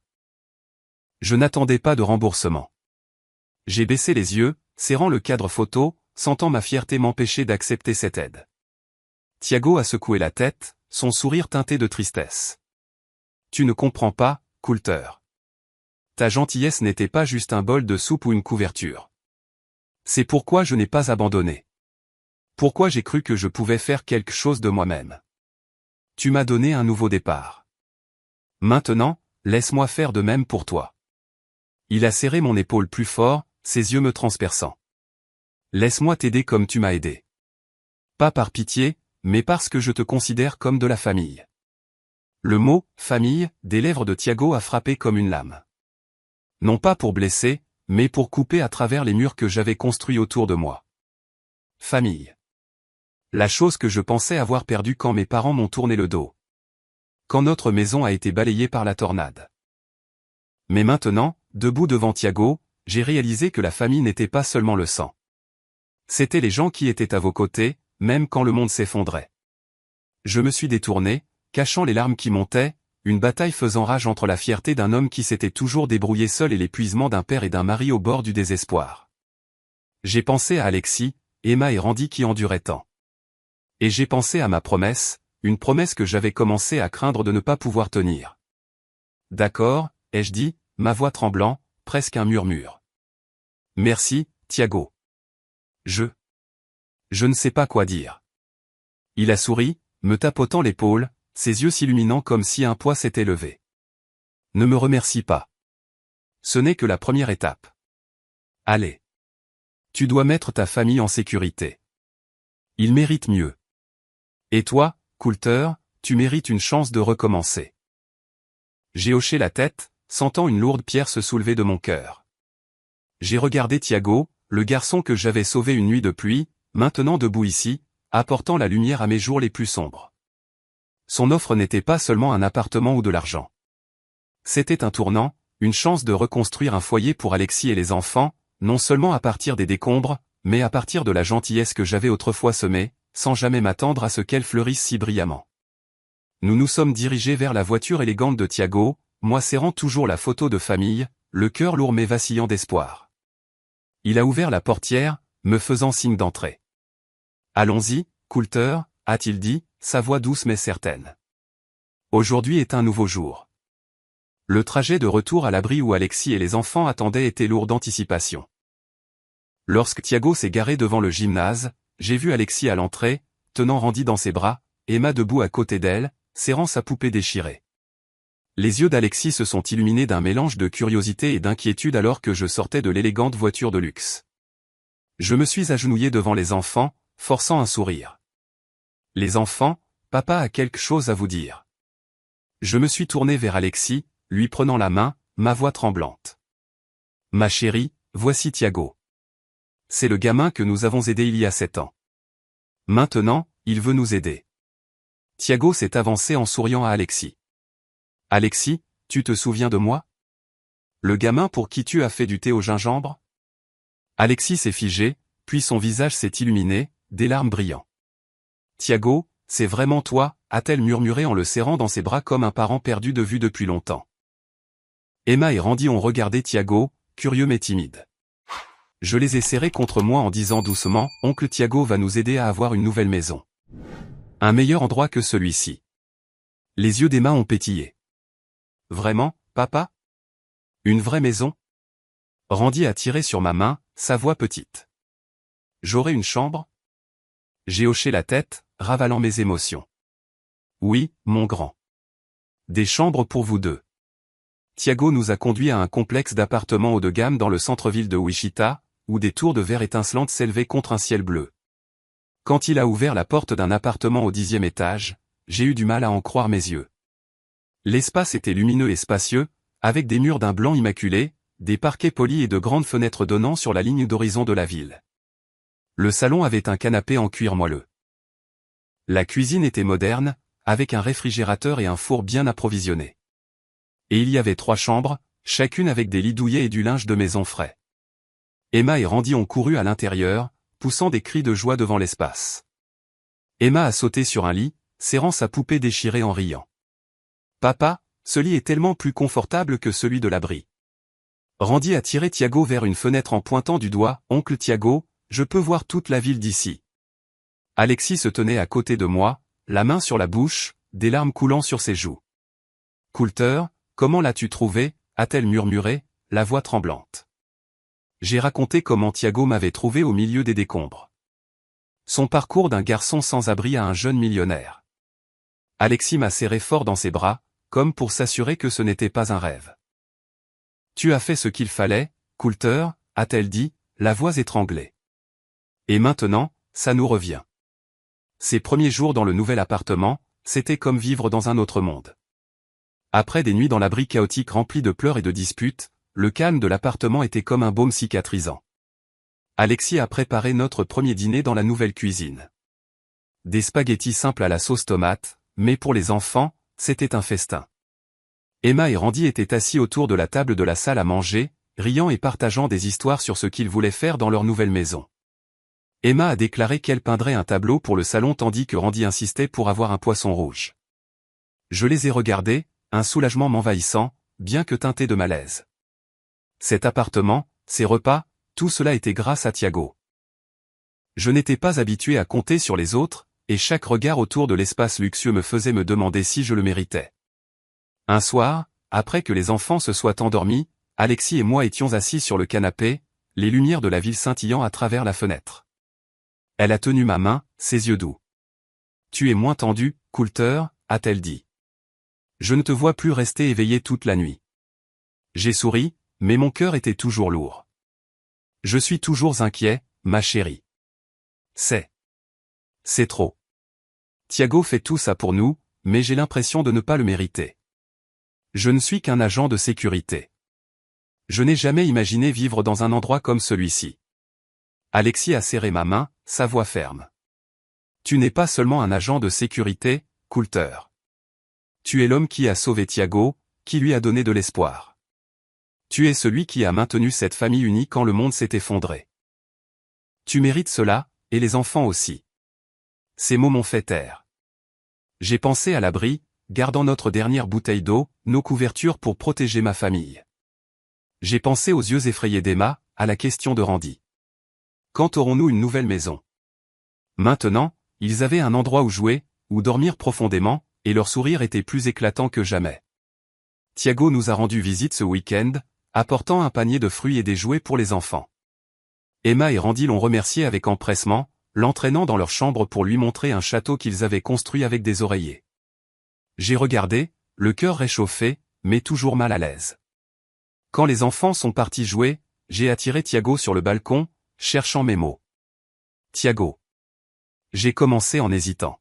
Je n'attendais pas de remboursement. J'ai baissé les yeux, serrant le cadre photo, sentant ma fierté m'empêcher d'accepter cette aide. Thiago a secoué la tête, son sourire teinté de tristesse. Tu ne comprends pas, Coulter. Ta gentillesse n'était pas juste un bol de soupe ou une couverture. C'est pourquoi je n'ai pas abandonné. Pourquoi j'ai cru que je pouvais faire quelque chose de moi-même. Tu m'as donné un nouveau départ. Maintenant, laisse-moi faire de même pour toi. Il a serré mon épaule plus fort, ses yeux me transperçant. Laisse-moi t'aider comme tu m'as aidé. Pas par pitié, mais parce que je te considère comme de la famille. Le mot « famille » des lèvres de Thiago a frappé comme une lame. Non pas pour blesser, mais pour couper à travers les murs que j'avais construits autour de moi. Famille. La chose que je pensais avoir perdue quand mes parents m'ont tourné le dos. Quand notre maison a été balayée par la tornade. Mais maintenant, debout devant Thiago, j'ai réalisé que la famille n'était pas seulement le sang. C'étaient les gens qui étaient à vos côtés, même quand le monde s'effondrait. Je me suis détourné, cachant les larmes qui montaient, une bataille faisant rage entre la fierté d'un homme qui s'était toujours débrouillé seul et l'épuisement d'un père et d'un mari au bord du désespoir. J'ai pensé à Alexis, Emma et Randy qui enduraient tant. Et j'ai pensé à ma promesse, une promesse que j'avais commencé à craindre de ne pas pouvoir tenir. D'accord, ai-je dit, ma voix tremblant, presque un murmure. Merci, Thiago. Je ne sais pas quoi dire. Il a souri, me tapotant l'épaule, ses yeux s'illuminant comme si un poids s'était levé. Ne me remercie pas. Ce n'est que la première étape. Allez. Tu dois mettre ta famille en sécurité. Ils méritent mieux. Et toi, Coulter, tu mérites une chance de recommencer. J'ai hoché la tête, sentant une lourde pierre se soulever de mon cœur. J'ai regardé Thiago, le garçon que j'avais sauvé une nuit de pluie, maintenant debout ici, apportant la lumière à mes jours les plus sombres. Son offre n'était pas seulement un appartement ou de l'argent. C'était un tournant, une chance de reconstruire un foyer pour Alexis et les enfants, non seulement à partir des décombres, mais à partir de la gentillesse que j'avais autrefois semée, sans jamais m'attendre à ce qu'elle fleurisse si brillamment. Nous nous sommes dirigés vers la voiture élégante de Thiago, moi serrant toujours la photo de famille, le cœur lourd mais vacillant d'espoir. Il a ouvert la portière, me faisant signe d'entrer. Allons-y, Coulter, a-t-il dit, sa voix douce mais certaine. Aujourd'hui est un nouveau jour. Le trajet de retour à l'abri où Alexis et les enfants attendaient était lourd d'anticipation. Lorsque Thiago s'est garé devant le gymnase, j'ai vu Alexis à l'entrée, tenant Randy dans ses bras, Emma debout à côté d'elle, serrant sa poupée déchirée. Les yeux d'Alexis se sont illuminés d'un mélange de curiosité et d'inquiétude alors que je sortais de l'élégante voiture de luxe. Je me suis agenouillé devant les enfants, forçant un sourire. Les enfants, papa a quelque chose à vous dire. Je me suis tourné vers Alexis, lui prenant la main, ma voix tremblante. Ma chérie, voici Thiago. C'est le gamin que nous avons aidé il y a 7 ans. Maintenant, il veut nous aider. Thiago s'est avancé en souriant à Alexis. Alexis, tu te souviens de moi? Le gamin pour qui tu as fait du thé au gingembre? Alexis s'est figé, puis son visage s'est illuminé, des larmes brillant. Thiago, c'est vraiment toi, a-t-elle murmuré en le serrant dans ses bras comme un parent perdu de vue depuis longtemps. Emma et Randy ont regardé Thiago, curieux mais timides. Je les ai serrés contre moi en disant doucement, oncle Thiago va nous aider à avoir une nouvelle maison. Un meilleur endroit que celui-ci. Les yeux d'Emma ont pétillé. Vraiment, papa? Une vraie maison? Randy a tiré sur ma main, sa voix petite. J'aurai une chambre? J'ai hoché la tête, ravalant mes émotions. Oui, mon grand. Des chambres pour vous deux. Thiago nous a conduits à un complexe d'appartements haut de gamme dans le centre-ville de Wichita, où des tours de verre étincelantes s'élevaient contre un ciel bleu. Quand il a ouvert la porte d'un appartement au 10e étage, j'ai eu du mal à en croire mes yeux. L'espace était lumineux et spacieux, avec des murs d'un blanc immaculé, des parquets polis et de grandes fenêtres donnant sur la ligne d'horizon de la ville. Le salon avait un canapé en cuir moelleux. La cuisine était moderne, avec un réfrigérateur et un four bien approvisionnés. Et il y avait 3 chambres, chacune avec des lits douillets et du linge de maison frais. Emma et Randy ont couru à l'intérieur, poussant des cris de joie devant l'espace. Emma a sauté sur un lit, serrant sa poupée déchirée en riant. « Papa, ce lit est tellement plus confortable que celui de l'abri. » Randy a tiré Thiago vers une fenêtre en pointant du doigt. « Oncle Thiago, je peux voir toute la ville d'ici. » Alexis se tenait à côté de moi, la main sur la bouche, des larmes coulant sur ses joues. « Coulter, comment l'as-tu trouvé ?» a-t-elle murmuré, la voix tremblante. J'ai raconté comment Thiago m'avait trouvé au milieu des décombres. Son parcours d'un garçon sans abri à un jeune millionnaire. Alexis m'a serré fort dans ses bras, comme pour s'assurer que ce n'était pas un rêve. « Tu as fait ce qu'il fallait, Coulter, » a-t-elle dit, la voix étranglée. Et maintenant, ça nous revient. Ses premiers jours dans le nouvel appartement, c'était comme vivre dans un autre monde. Après des nuits dans l'abri chaotique rempli de pleurs et de disputes, le calme de l'appartement était comme un baume cicatrisant. Alexis a préparé notre premier dîner dans la nouvelle cuisine. Des spaghettis simples à la sauce tomate, mais pour les enfants, c'était un festin. Emma et Randy étaient assis autour de la table de la salle à manger, riant et partageant des histoires sur ce qu'ils voulaient faire dans leur nouvelle maison. Emma a déclaré qu'elle peindrait un tableau pour le salon tandis que Randy insistait pour avoir un poisson rouge. Je les ai regardés, un soulagement m'envahissant, bien que teinté de malaise. Cet appartement, ces repas, tout cela était grâce à Thiago. Je n'étais pas habitué à compter sur les autres, et chaque regard autour de l'espace luxueux me faisait me demander si je le méritais. Un soir, après que les enfants se soient endormis, Alexis et moi étions assis sur le canapé, les lumières de la ville scintillant à travers la fenêtre. Elle a tenu ma main, ses yeux doux. « Tu es moins tendu, Coulter » a-t-elle dit. « Je ne te vois plus rester éveillé toute la nuit. » J'ai souri, mais mon cœur était toujours lourd. « Je suis toujours inquiet, ma chérie. C'est trop. Thiago fait tout ça pour nous, mais j'ai l'impression de ne pas le mériter. Je ne suis qu'un agent de sécurité. Je n'ai jamais imaginé vivre dans un endroit comme celui-ci. » Alexis a serré ma main, sa voix ferme. « Tu n'es pas seulement un agent de sécurité, Coulter. Tu es l'homme qui a sauvé Thiago, qui lui a donné de l'espoir. Tu es celui qui a maintenu cette famille unie quand le monde s'est effondré. Tu mérites cela, et les enfants aussi. » Ces mots m'ont fait taire. J'ai pensé à l'abri, gardant notre dernière bouteille d'eau, nos couvertures pour protéger ma famille. J'ai pensé aux yeux effrayés d'Emma, à la question de Randy. Quand aurons-nous une nouvelle maison? Maintenant, ils avaient un endroit où jouer, où dormir profondément, et leur sourire était plus éclatant que jamais. Thiago nous a rendu visite ce week-end, apportant un panier de fruits et des jouets pour les enfants. Emma et Randy l'ont remercié avec empressement, l'entraînant dans leur chambre pour lui montrer un château qu'ils avaient construit avec des oreillers. J'ai regardé, le cœur réchauffé, mais toujours mal à l'aise. Quand les enfants sont partis jouer, j'ai attiré Thiago sur le balcon, cherchant mes mots. « Thiago. » J'ai commencé en hésitant.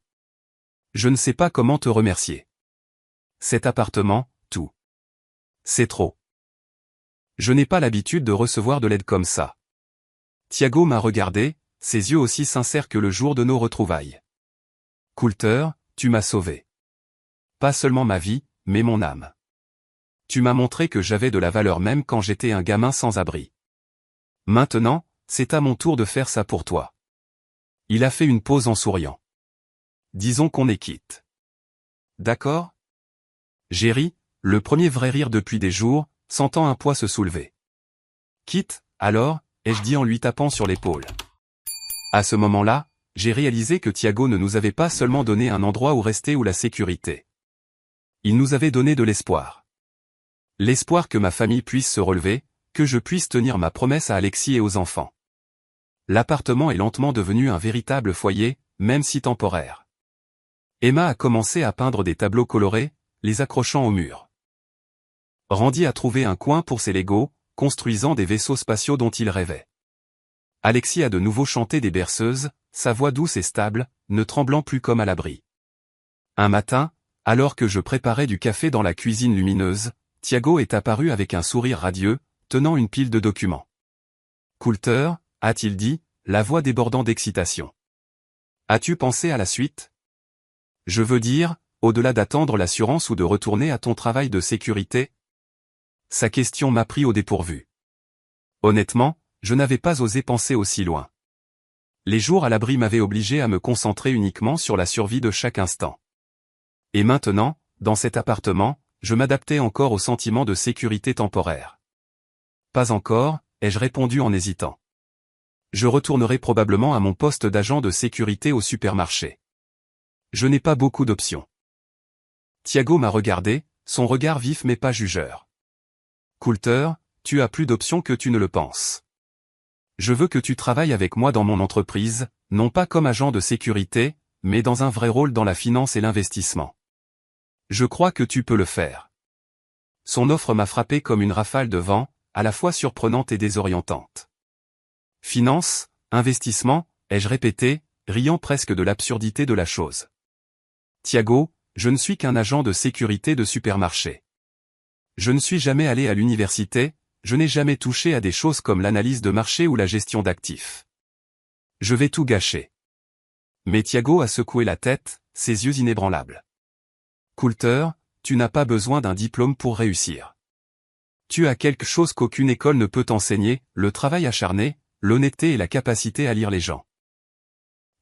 Je ne sais pas comment te remercier. Cet appartement, tout. C'est trop. Je n'ai pas l'habitude de recevoir de l'aide comme ça. Thiago m'a regardé, ses yeux aussi sincères que le jour de nos retrouvailles. « Coulter, tu m'as sauvé. Pas seulement ma vie, mais mon âme. Tu m'as montré que j'avais de la valeur même quand j'étais un gamin sans abri. Maintenant, c'est à mon tour de faire ça pour toi. » Il a fait une pause en souriant. « Disons qu'on est quitte. D'accord ?» J'ai ri, le premier vrai rire depuis des jours, sentant un poids se soulever. « Quitte, alors » ai-je dit en lui tapant sur l'épaule. À ce moment-là, j'ai réalisé que Thiago ne nous avait pas seulement donné un endroit où rester ou la sécurité. Il nous avait donné de l'espoir. L'espoir que ma famille puisse se relever, que je puisse tenir ma promesse à Alexis et aux enfants. L'appartement est lentement devenu un véritable foyer, même si temporaire. Emma a commencé à peindre des tableaux colorés, les accrochant au mur. Randy a trouvé un coin pour ses Legos, construisant des vaisseaux spatiaux dont il rêvait. Alexis a de nouveau chanté des berceuses, sa voix douce et stable, ne tremblant plus comme à l'abri. Un matin, alors que je préparais du café dans la cuisine lumineuse, Thiago est apparu avec un sourire radieux, tenant une pile de documents. « Coulter », a-t-il dit, la voix débordant d'excitation. « As-tu pensé à la suite ? Je veux dire, au-delà d'attendre l'assurance ou de retourner à ton travail de sécurité ?» Sa question m'a pris au dépourvu. Honnêtement, je n'avais pas osé penser aussi loin. Les jours à l'abri m'avaient obligé à me concentrer uniquement sur la survie de chaque instant. Et maintenant, dans cet appartement, je m'adaptais encore au sentiment de sécurité temporaire. Pas encore, ai-je répondu en hésitant. Je retournerai probablement à mon poste d'agent de sécurité au supermarché. Je n'ai pas beaucoup d'options. Thiago m'a regardé, son regard vif mais pas jugeur. Coulter, tu as plus d'options que tu ne le penses. Je veux que tu travailles avec moi dans mon entreprise, non pas comme agent de sécurité, mais dans un vrai rôle dans la finance et l'investissement. Je crois que tu peux le faire. Son offre m'a frappé comme une rafale de vent, à la fois surprenante et désorientante. Finance, investissement, ai-je répété, riant presque de l'absurdité de la chose. Thiago, je ne suis qu'un agent de sécurité de supermarché. Je ne suis jamais allé à l'université, je n'ai jamais touché à des choses comme l'analyse de marché ou la gestion d'actifs. Je vais tout gâcher. Mais Thiago a secoué la tête, ses yeux inébranlables. Coulter, tu n'as pas besoin d'un diplôme pour réussir. Tu as quelque chose qu'aucune école ne peut t'enseigner, le travail acharné, l'honnêteté et la capacité à lire les gens.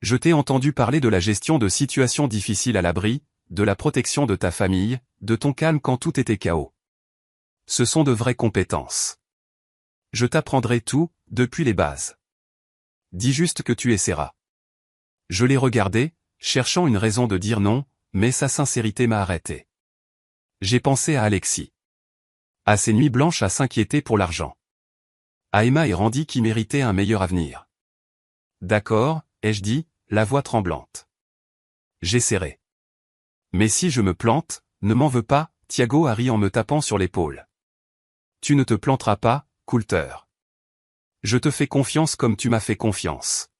Je t'ai entendu parler de la gestion de situations difficiles à l'abri, de la protection de ta famille, de ton calme quand tout était chaos. Ce sont de vraies compétences. Je t'apprendrai tout, depuis les bases. Dis juste que tu essaieras. Je l'ai regardé, cherchant une raison de dire non, mais sa sincérité m'a arrêté. J'ai pensé à Alexis. À ses nuits blanches à s'inquiéter pour l'argent. À Emma et Randy qui méritaient un meilleur avenir. D'accord, ai-je dit, la voix tremblante. J'essaierai. Mais si je me plante, ne m'en veux pas, Thiago a ri en me tapant sur l'épaule. Tu ne te planteras pas, Coulter. Je te fais confiance comme tu m'as fait confiance.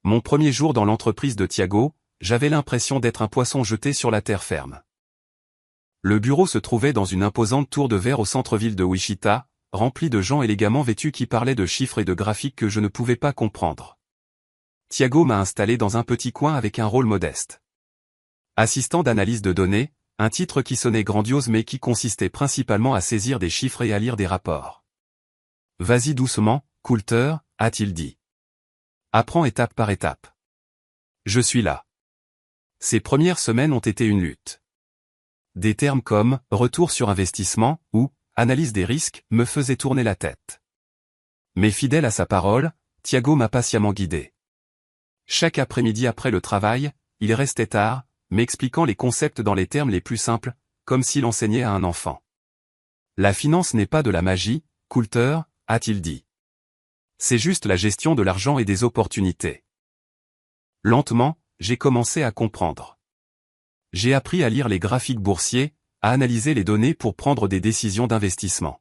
Mon premier jour dans l'entreprise de Thiago, j'avais l'impression d'être un poisson jeté sur la terre ferme. Le bureau se trouvait dans une imposante tour de verre au centre-ville de Wichita, remplie de gens élégamment vêtus qui parlaient de chiffres et de graphiques que je ne pouvais pas comprendre. Thiago m'a installé dans un petit coin avec un rôle modeste. Assistant d'analyse de données, un titre qui sonnait grandiose mais qui consistait principalement à saisir des chiffres et à lire des rapports. « Vas-y doucement, Coulter », a-t-il dit. « Apprends étape par étape. » Je suis là. Ces premières semaines ont été une lutte. Des termes comme « retour sur investissement » ou « analyse des risques » me faisaient tourner la tête. Mais fidèle à sa parole, Thiago m'a patiemment guidé. Chaque après-midi après le travail, il restait tard, m'expliquant les concepts dans les termes les plus simples, comme s'il enseignait à un enfant. La finance n'est pas de la magie, Coulter, a-t-il dit. C'est juste la gestion de l'argent et des opportunités. Lentement, j'ai commencé à comprendre. J'ai appris à lire les graphiques boursiers, à analyser les données pour prendre des décisions d'investissement.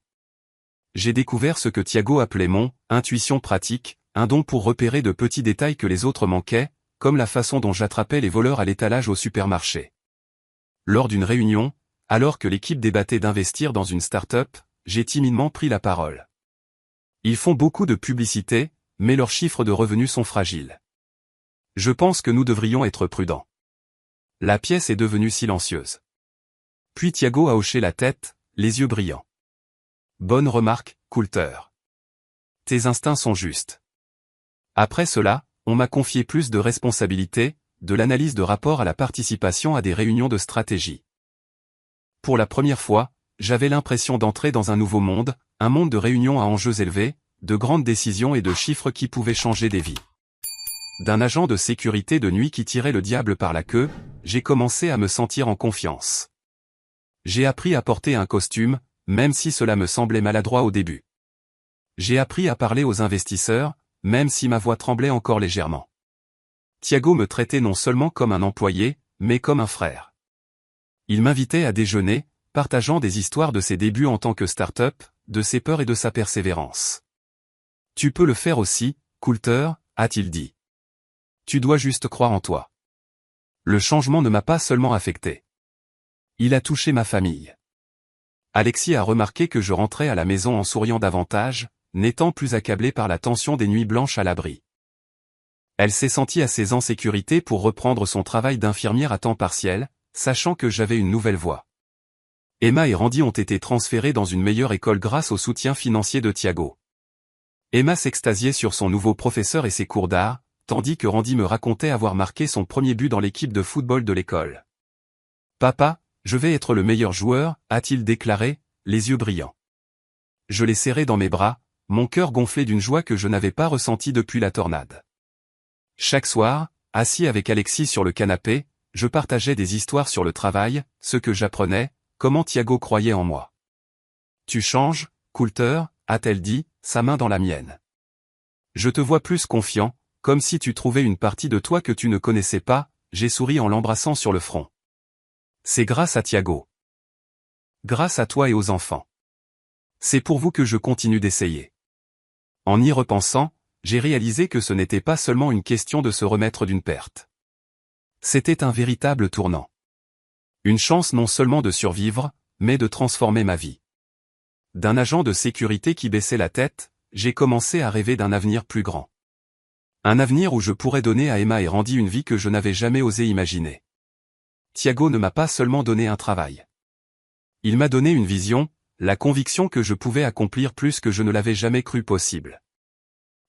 J'ai découvert ce que Thiago appelait mon « intuition pratique », un don pour repérer de petits détails que les autres manquaient, comme la façon dont j'attrapais les voleurs à l'étalage au supermarché. Lors d'une réunion, alors que l'équipe débattait d'investir dans une start-up, j'ai timidement pris la parole. Ils font beaucoup de publicité, mais leurs chiffres de revenus sont fragiles. Je pense que nous devrions être prudents. La pièce est devenue silencieuse. Puis Thiago a hoché la tête, les yeux brillants. Bonne remarque, Coulter. Tes instincts sont justes. Après cela, on m'a confié plus de responsabilités, de l'analyse de rapports à la participation à des réunions de stratégie. Pour la première fois, j'avais l'impression d'entrer dans un nouveau monde, un monde de réunions à enjeux élevés, de grandes décisions et de chiffres qui pouvaient changer des vies. D'un agent de sécurité de nuit qui tirait le diable par la queue, j'ai commencé à me sentir en confiance. J'ai appris à porter un costume, même si cela me semblait maladroit au début. J'ai appris à parler aux investisseurs, même si ma voix tremblait encore légèrement. Thiago me traitait non seulement comme un employé, mais comme un frère. Il m'invitait à déjeuner, partageant des histoires de ses débuts en tant que start-up, de ses peurs et de sa persévérance. « Tu peux le faire aussi, Coulter », a-t-il dit. « Tu dois juste croire en toi. » Le changement ne m'a pas seulement affecté. Il a touché ma famille. Alexis a remarqué que je rentrais à la maison en souriant davantage, n'étant plus accablée par la tension des nuits blanches à l'abri. Elle s'est sentie assez en sécurité pour reprendre son travail d'infirmière à temps partiel, sachant que j'avais une nouvelle voie. Emma et Randy ont été transférés dans une meilleure école grâce au soutien financier de Thiago. Emma s'extasiait sur son nouveau professeur et ses cours d'art, tandis que Randy me racontait avoir marqué son premier but dans l'équipe de football de l'école. « Papa, je vais être le meilleur joueur », a-t-il déclaré, les yeux brillants. Je l'ai serré dans mes bras, mon cœur gonflé d'une joie que je n'avais pas ressentie depuis la tornade. Chaque soir, assis avec Alexis sur le canapé, je partageais des histoires sur le travail, ce que j'apprenais, comment Thiago croyait en moi. « Tu changes, Coulter », a-t-elle dit, sa main dans la mienne. « Je te vois plus confiant, comme si tu trouvais une partie de toi que tu ne connaissais pas », j'ai souri en l'embrassant sur le front. « C'est grâce à Thiago. Grâce à toi et aux enfants. C'est pour vous que je continue d'essayer. » En y repensant, j'ai réalisé que ce n'était pas seulement une question de se remettre d'une perte. C'était un véritable tournant. Une chance non seulement de survivre, mais de transformer ma vie. D'un agent de sécurité qui baissait la tête, j'ai commencé à rêver d'un avenir plus grand. Un avenir où je pourrais donner à Emma et Randy une vie que je n'avais jamais osé imaginer. Thiago ne m'a pas seulement donné un travail. Il m'a donné une vision, la conviction que je pouvais accomplir plus que je ne l'avais jamais cru possible.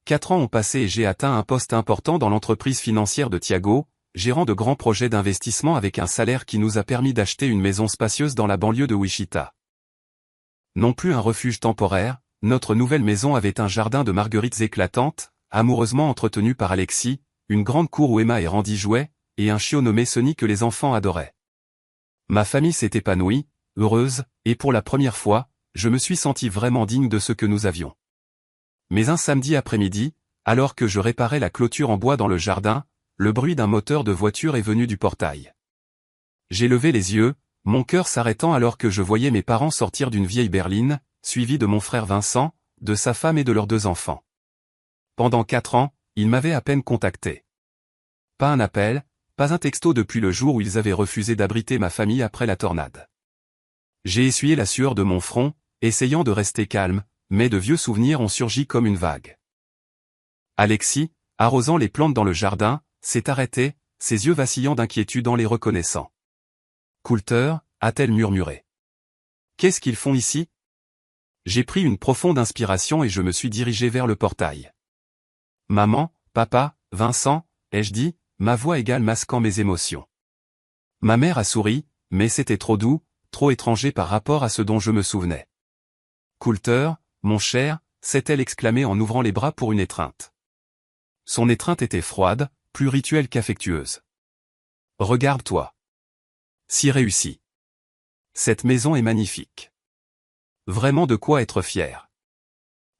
4 ans ont passé et j'ai atteint un poste important dans l'entreprise financière de Thiago, gérant de grands projets d'investissement avec un salaire qui nous a permis d'acheter une maison spacieuse dans la banlieue de Wichita. Non plus un refuge temporaire, notre nouvelle maison avait un jardin de marguerites éclatantes, amoureusement entretenu par Alexis, une grande cour où Emma et Randy jouaient, et un chiot nommé Sonny que les enfants adoraient. Ma famille s'est épanouie, heureuse, et pour la première fois, je me suis senti vraiment digne de ce que nous avions. Mais un samedi après-midi, alors que je réparais la clôture en bois dans le jardin, le bruit d'un moteur de voiture est venu du portail. J'ai levé les yeux, mon cœur s'arrêtant alors que je voyais mes parents sortir d'une vieille berline, suivis de mon frère Vincent, de sa femme et de leurs 2 enfants. Pendant 4 ans, ils m'avaient à peine contacté. Pas un appel, pas un texto depuis le jour où ils avaient refusé d'abriter ma famille après la tornade. J'ai essuyé la sueur de mon front, essayant de rester calme, mais de vieux souvenirs ont surgi comme une vague. Alexis, arrosant les plantes dans le jardin, s'est arrêté, ses yeux vacillant d'inquiétude en les reconnaissant. « Coulter », a-t-elle murmuré. « Qu'est-ce qu'ils font ici ?» J'ai pris une profonde inspiration et je me suis dirigé vers le portail. « Maman, papa, Vincent », ai-je dit, ma voix égale masquant mes émotions. Ma mère a souri, mais c'était trop doux, trop étranger par rapport à ce dont je me souvenais. « Coulter, mon cher », s'est-elle exclamée en ouvrant les bras pour une étreinte. Son étreinte était froide, plus rituelle qu'affectueuse. « Regarde-toi. Si réussi. Cette maison est magnifique. Vraiment de quoi être fier. »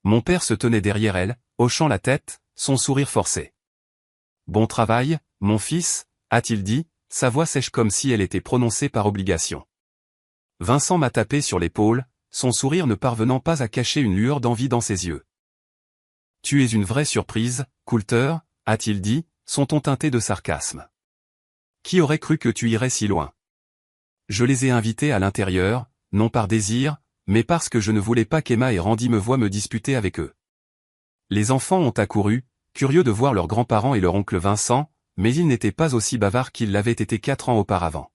Mon père se tenait derrière elle, hochant la tête, son sourire forcé. « Bon travail, mon fils », a-t-il dit, sa voix sèche comme si elle était prononcée par obligation. Vincent m'a tapé sur l'épaule, son sourire ne parvenant pas à cacher une lueur d'envie dans ses yeux. « Tu es une vraie surprise, Coulter », a-t-il dit, son ton teinté de sarcasme. « Qui aurait cru que tu irais si loin ? Je les ai invités à l'intérieur, non par désir, mais parce que je ne voulais pas qu'Emma et Randy me voient me disputer avec eux. » Les enfants ont accouru, curieux de voir leurs grands-parents et leur oncle Vincent, mais ils n'étaient pas aussi bavards qu'ils l'avaient été 4 ans auparavant.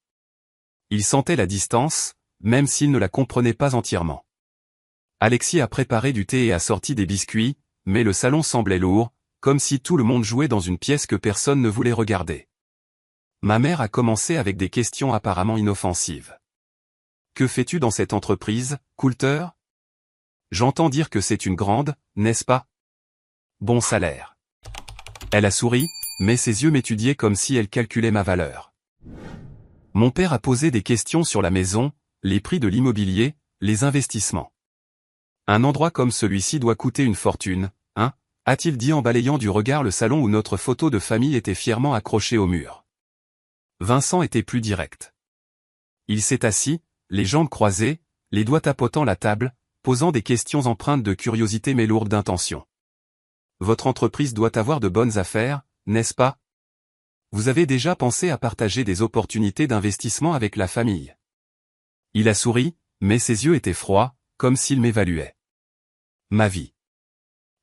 Ils sentaient la distance, même s'ils ne la comprenaient pas entièrement. Alexis a préparé du thé et a sorti des biscuits, mais le salon semblait lourd, comme si tout le monde jouait dans une pièce que personne ne voulait regarder. Ma mère a commencé avec des questions apparemment inoffensives. « Que fais-tu dans cette entreprise, Coulter ?» J'entends dire que c'est une grande, n'est-ce pas? Bon salaire. Elle a souri, mais ses yeux m'étudiaient comme si elle calculait ma valeur. Mon père a posé des questions sur la maison, les prix de l'immobilier, les investissements. Un endroit comme celui-ci doit coûter une fortune, hein? A-t-il dit en balayant du regard le salon où notre photo de famille était fièrement accrochée au mur. Vincent était plus direct. Il s'est assis, les jambes croisées, les doigts tapotant la table, posant des questions empreintes de curiosité mais lourdes d'intention. Votre entreprise doit avoir de bonnes affaires, n'est-ce pas? Vous avez déjà pensé à partager des opportunités d'investissement avec la famille? Il a souri, mais ses yeux étaient froids, comme s'il m'évaluait. Ma vie.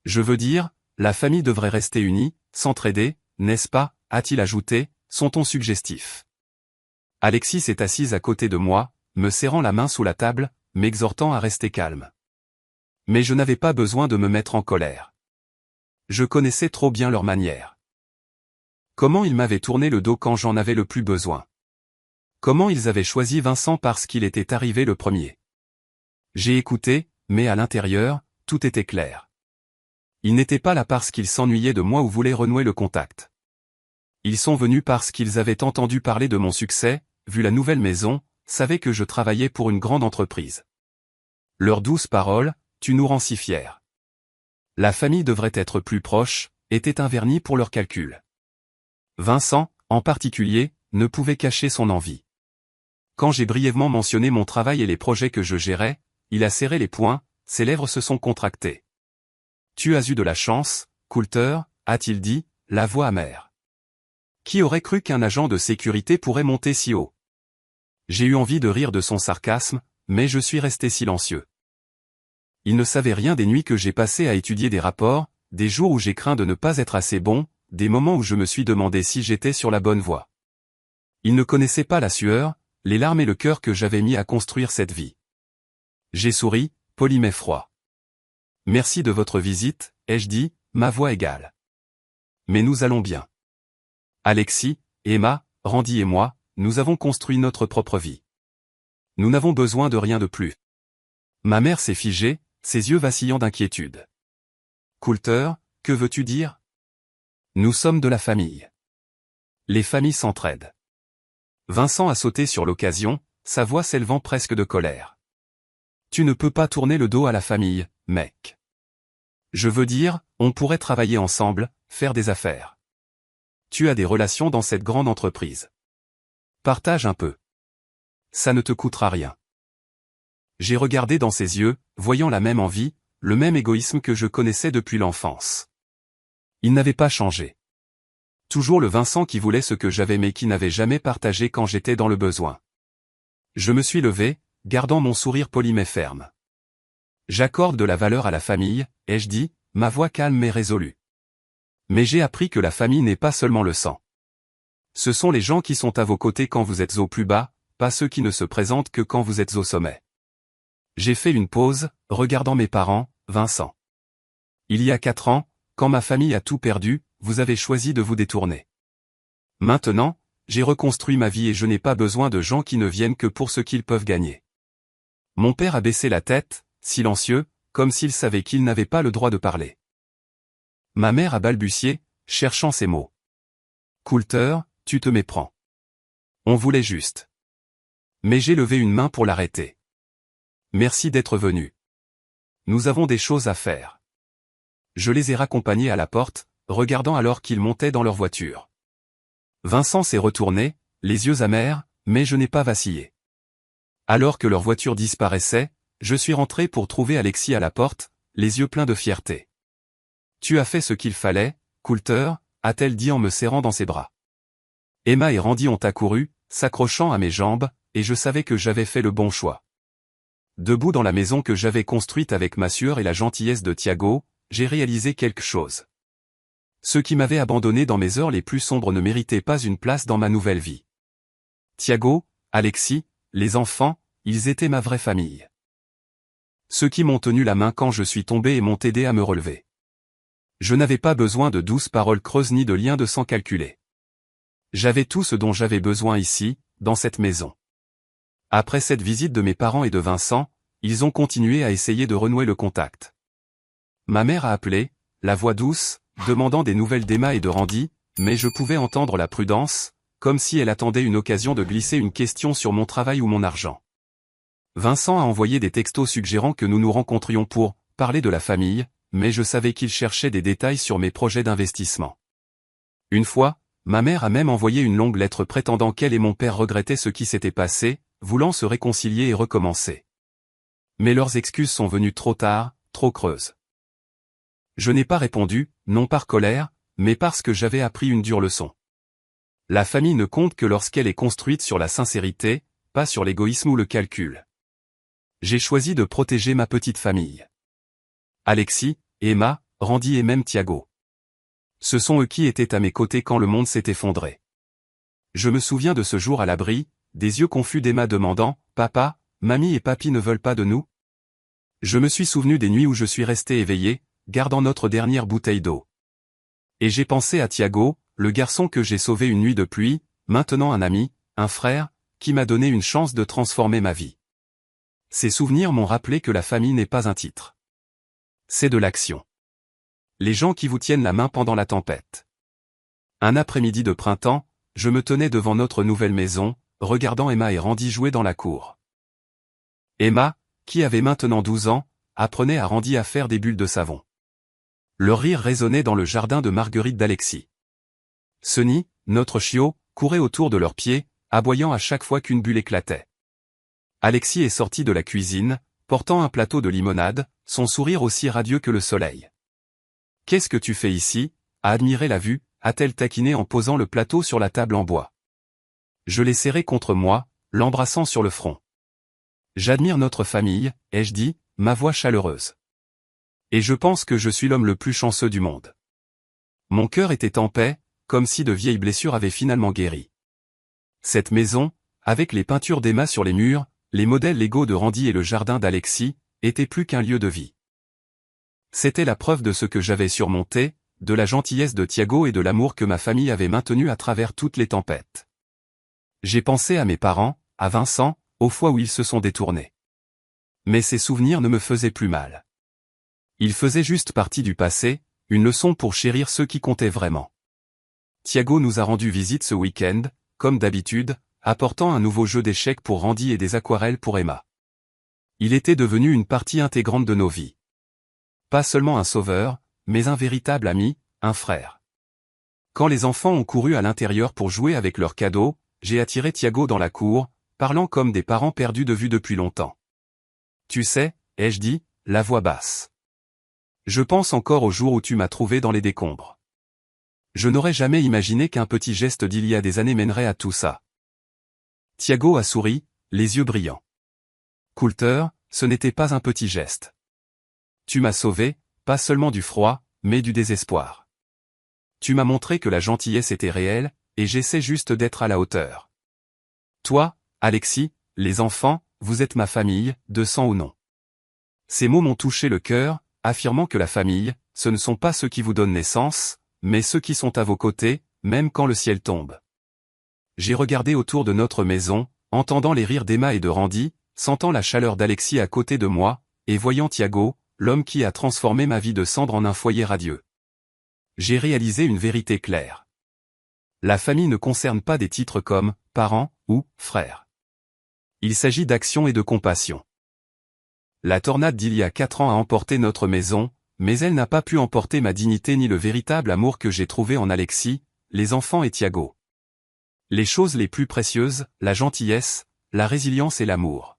Je veux dire, la famille devrait rester unie, s'entraider, n'est-ce pas, a-t-il ajouté, son ton suggestif. Alexis s'est assise à côté de moi, me serrant la main sous la table, m'exhortant à rester calme. Mais je n'avais pas besoin de me mettre en colère. Je connaissais trop bien leur manière. Comment ils m'avaient tourné le dos quand j'en avais le plus besoin. Comment ils avaient choisi Vincent parce qu'il était arrivé le premier. J'ai écouté, mais à l'intérieur, tout était clair. Ils n'étaient pas là parce qu'ils s'ennuyaient de moi ou voulaient renouer le contact. Ils sont venus parce qu'ils avaient entendu parler de mon succès, vu la nouvelle maison, savaient que je travaillais pour une grande entreprise. Leurs douces paroles, tu nous rends si fiers. La famille devrait être plus proche, était un vernis pour leurs calculs. Vincent, en particulier, ne pouvait cacher son envie. Quand j'ai brièvement mentionné mon travail et les projets que je gérais, il a serré les poings, ses lèvres se sont contractées. Tu as eu de la chance, Coulter, a-t-il dit, la voix amère. Qui aurait cru qu'un agent de sécurité pourrait monter si haut? J'ai eu envie de rire de son sarcasme, mais je suis resté silencieux. Il ne savait rien des nuits que j'ai passées à étudier des rapports, des jours où j'ai craint de ne pas être assez bon, des moments où je me suis demandé si j'étais sur la bonne voie. Il ne connaissait pas la sueur, les larmes et le cœur que j'avais mis à construire cette vie. J'ai souri, poli mais froid. Merci de votre visite, ai-je dit, ma voix égale. Mais nous allons bien. Alexis, Emma, Randy et moi, nous avons construit notre propre vie. Nous n'avons besoin de rien de plus. Ma mère s'est figée, ses yeux vacillants d'inquiétude. Coulter, que veux-tu dire? Nous sommes de la famille. Les familles s'entraident. Vincent a sauté sur l'occasion, sa voix s'élevant presque de colère. Tu ne peux pas tourner le dos à la famille, mec. Je veux dire, on pourrait travailler ensemble, faire des affaires. Tu as des relations dans cette grande entreprise. Partage un peu. Ça ne te coûtera rien. J'ai regardé dans ses yeux, voyant la même envie, le même égoïsme que je connaissais depuis l'enfance. Il n'avait pas changé. Toujours le Vincent qui voulait ce que j'avais mais qui n'avait jamais partagé quand j'étais dans le besoin. Je me suis levé, gardant mon sourire poli mais ferme. J'accorde de la valeur à la famille, ai-je dit, ma voix calme mais résolue. Mais j'ai appris que la famille n'est pas seulement le sang. Ce sont les gens qui sont à vos côtés quand vous êtes au plus bas, pas ceux qui ne se présentent que quand vous êtes au sommet. J'ai fait une pause, regardant mes parents, Vincent. Il y a 4 ans, quand ma famille a tout perdu, vous avez choisi de vous détourner. Maintenant, j'ai reconstruit ma vie et je n'ai pas besoin de gens qui ne viennent que pour ce qu'ils peuvent gagner. Mon père a baissé la tête, silencieux, comme s'il savait qu'il n'avait pas le droit de parler. Ma mère a balbutié, cherchant ses mots. Coulter, tu te méprends. On voulait juste. Mais j'ai levé une main pour l'arrêter. Merci d'être venu. Nous avons des choses à faire. Je les ai raccompagnés à la porte, regardant alors qu'ils montaient dans leur voiture. Vincent s'est retourné, les yeux amers, mais je n'ai pas vacillé. Alors que leur voiture disparaissait, je suis rentré pour trouver Alexis à la porte, les yeux pleins de fierté. Tu as fait ce qu'il fallait, Coulter, a-t-elle dit en me serrant dans ses bras. Emma et Randy ont accouru, s'accrochant à mes jambes, et je savais que j'avais fait le bon choix. Debout dans la maison que j'avais construite avec ma sueur et la gentillesse de Thiago, j'ai réalisé quelque chose. Ceux qui m'avaient abandonné dans mes heures les plus sombres ne méritaient pas une place dans ma nouvelle vie. Thiago, Alexis, les enfants, ils étaient ma vraie famille. Ceux qui m'ont tenu la main quand je suis tombé et m'ont aidé à me relever. Je n'avais pas besoin de douces paroles creuses ni de liens de sang calculés. J'avais tout ce dont j'avais besoin ici, dans cette maison. Après cette visite de mes parents et de Vincent, ils ont continué à essayer de renouer le contact. Ma mère a appelé, la voix douce, demandant des nouvelles d'Emma et de Randy, mais je pouvais entendre la prudence, comme si elle attendait une occasion de glisser une question sur mon travail ou mon argent. Vincent a envoyé des textos suggérant que nous nous rencontrions pour parler de la famille, mais je savais qu'il cherchait des détails sur mes projets d'investissement. Une fois, ma mère a même envoyé une longue lettre prétendant qu'elle et mon père regrettaient ce qui s'était passé, voulant se réconcilier et recommencer. Mais leurs excuses sont venues trop tard, trop creuses. Je n'ai pas répondu, non par colère, mais parce que j'avais appris une dure leçon. La famille ne compte que lorsqu'elle est construite sur la sincérité, pas sur l'égoïsme ou le calcul. J'ai choisi de protéger ma petite famille. Alexis, Emma, Randy et même Thiago. Ce sont eux qui étaient à mes côtés quand le monde s'est effondré. Je me souviens de ce jour à l'abri, des yeux confus d'Emma demandant « Papa, mamie et papy ne veulent pas de nous ?» Je me suis souvenu des nuits où je suis resté éveillé, gardant notre dernière bouteille d'eau. Et j'ai pensé à Thiago, le garçon que j'ai sauvé une nuit de pluie, maintenant un ami, un frère, qui m'a donné une chance de transformer ma vie. Ces souvenirs m'ont rappelé que la famille n'est pas un titre. C'est de l'action. Les gens qui vous tiennent la main pendant la tempête. Un après-midi de printemps, je me tenais devant notre nouvelle maison, regardant Emma et Randy jouer dans la cour. Emma, qui avait maintenant 12 ans, apprenait à Randy à faire des bulles de savon. Leur rire résonnait dans le jardin de Marguerite d'Alexis. Sunny, notre chiot, courait autour de leurs pieds, aboyant à chaque fois qu'une bulle éclatait. Alexis est sorti de la cuisine, portant un plateau de limonade, son sourire aussi radieux que le soleil. « Qu'est-ce que tu fais ici ?» a admiré la vue, a-t-elle taquiné en posant le plateau sur la table en bois. Je l'ai serré contre moi, l'embrassant sur le front. « J'admire notre famille, ai-je dit, ma voix chaleureuse. Et je pense que je suis l'homme le plus chanceux du monde. » Mon cœur était en paix, comme si de vieilles blessures avaient finalement guéri. Cette maison, avec les peintures d'Emma sur les murs, les modèles Lego de Randy et le jardin d'Alexis, était plus qu'un lieu de vie. C'était la preuve de ce que j'avais surmonté, de la gentillesse de Thiago et de l'amour que ma famille avait maintenu à travers toutes les tempêtes. J'ai pensé à mes parents, à Vincent, aux fois où ils se sont détournés. Mais ces souvenirs ne me faisaient plus mal. Ils faisaient juste partie du passé, une leçon pour chérir ceux qui comptaient vraiment. Thiago nous a rendu visite ce week-end, comme d'habitude, apportant un nouveau jeu d'échecs pour Randy et des aquarelles pour Emma. Il était devenu une partie intégrante de nos vies. Pas seulement un sauveur, mais un véritable ami, un frère. Quand les enfants ont couru à l'intérieur pour jouer avec leurs cadeaux, j'ai attiré Thiago dans la cour, parlant comme des parents perdus de vue depuis longtemps. « Tu sais, ai-je dit, la voix basse. Je pense encore au jour où tu m'as trouvé dans les décombres. Je n'aurais jamais imaginé qu'un petit geste d'il y a des années mènerait à tout ça. » Thiago a souri, les yeux brillants. « Coulter, ce n'était pas un petit geste. Tu m'as sauvé, pas seulement du froid, mais du désespoir. Tu m'as montré que la gentillesse était réelle, et j'essaie juste d'être à la hauteur. Toi, Alexis, les enfants, vous êtes ma famille, de sang ou non. » Ces mots m'ont touché le cœur, affirmant que la famille, ce ne sont pas ceux qui vous donnent naissance, mais ceux qui sont à vos côtés, même quand le ciel tombe. J'ai regardé autour de notre maison, entendant les rires d'Emma et de Randy, sentant la chaleur d'Alexis à côté de moi, et voyant Thiago, l'homme qui a transformé ma vie de cendre en un foyer radieux. J'ai réalisé une vérité claire. La famille ne concerne pas des titres comme « parents » ou « frères ». Il s'agit d'action et de compassion. La tornade d'il y a 4 ans a emporté notre maison, mais elle n'a pas pu emporter ma dignité ni le véritable amour que j'ai trouvé en Alexis, les enfants et Thiago. Les choses les plus précieuses, la gentillesse, la résilience et l'amour.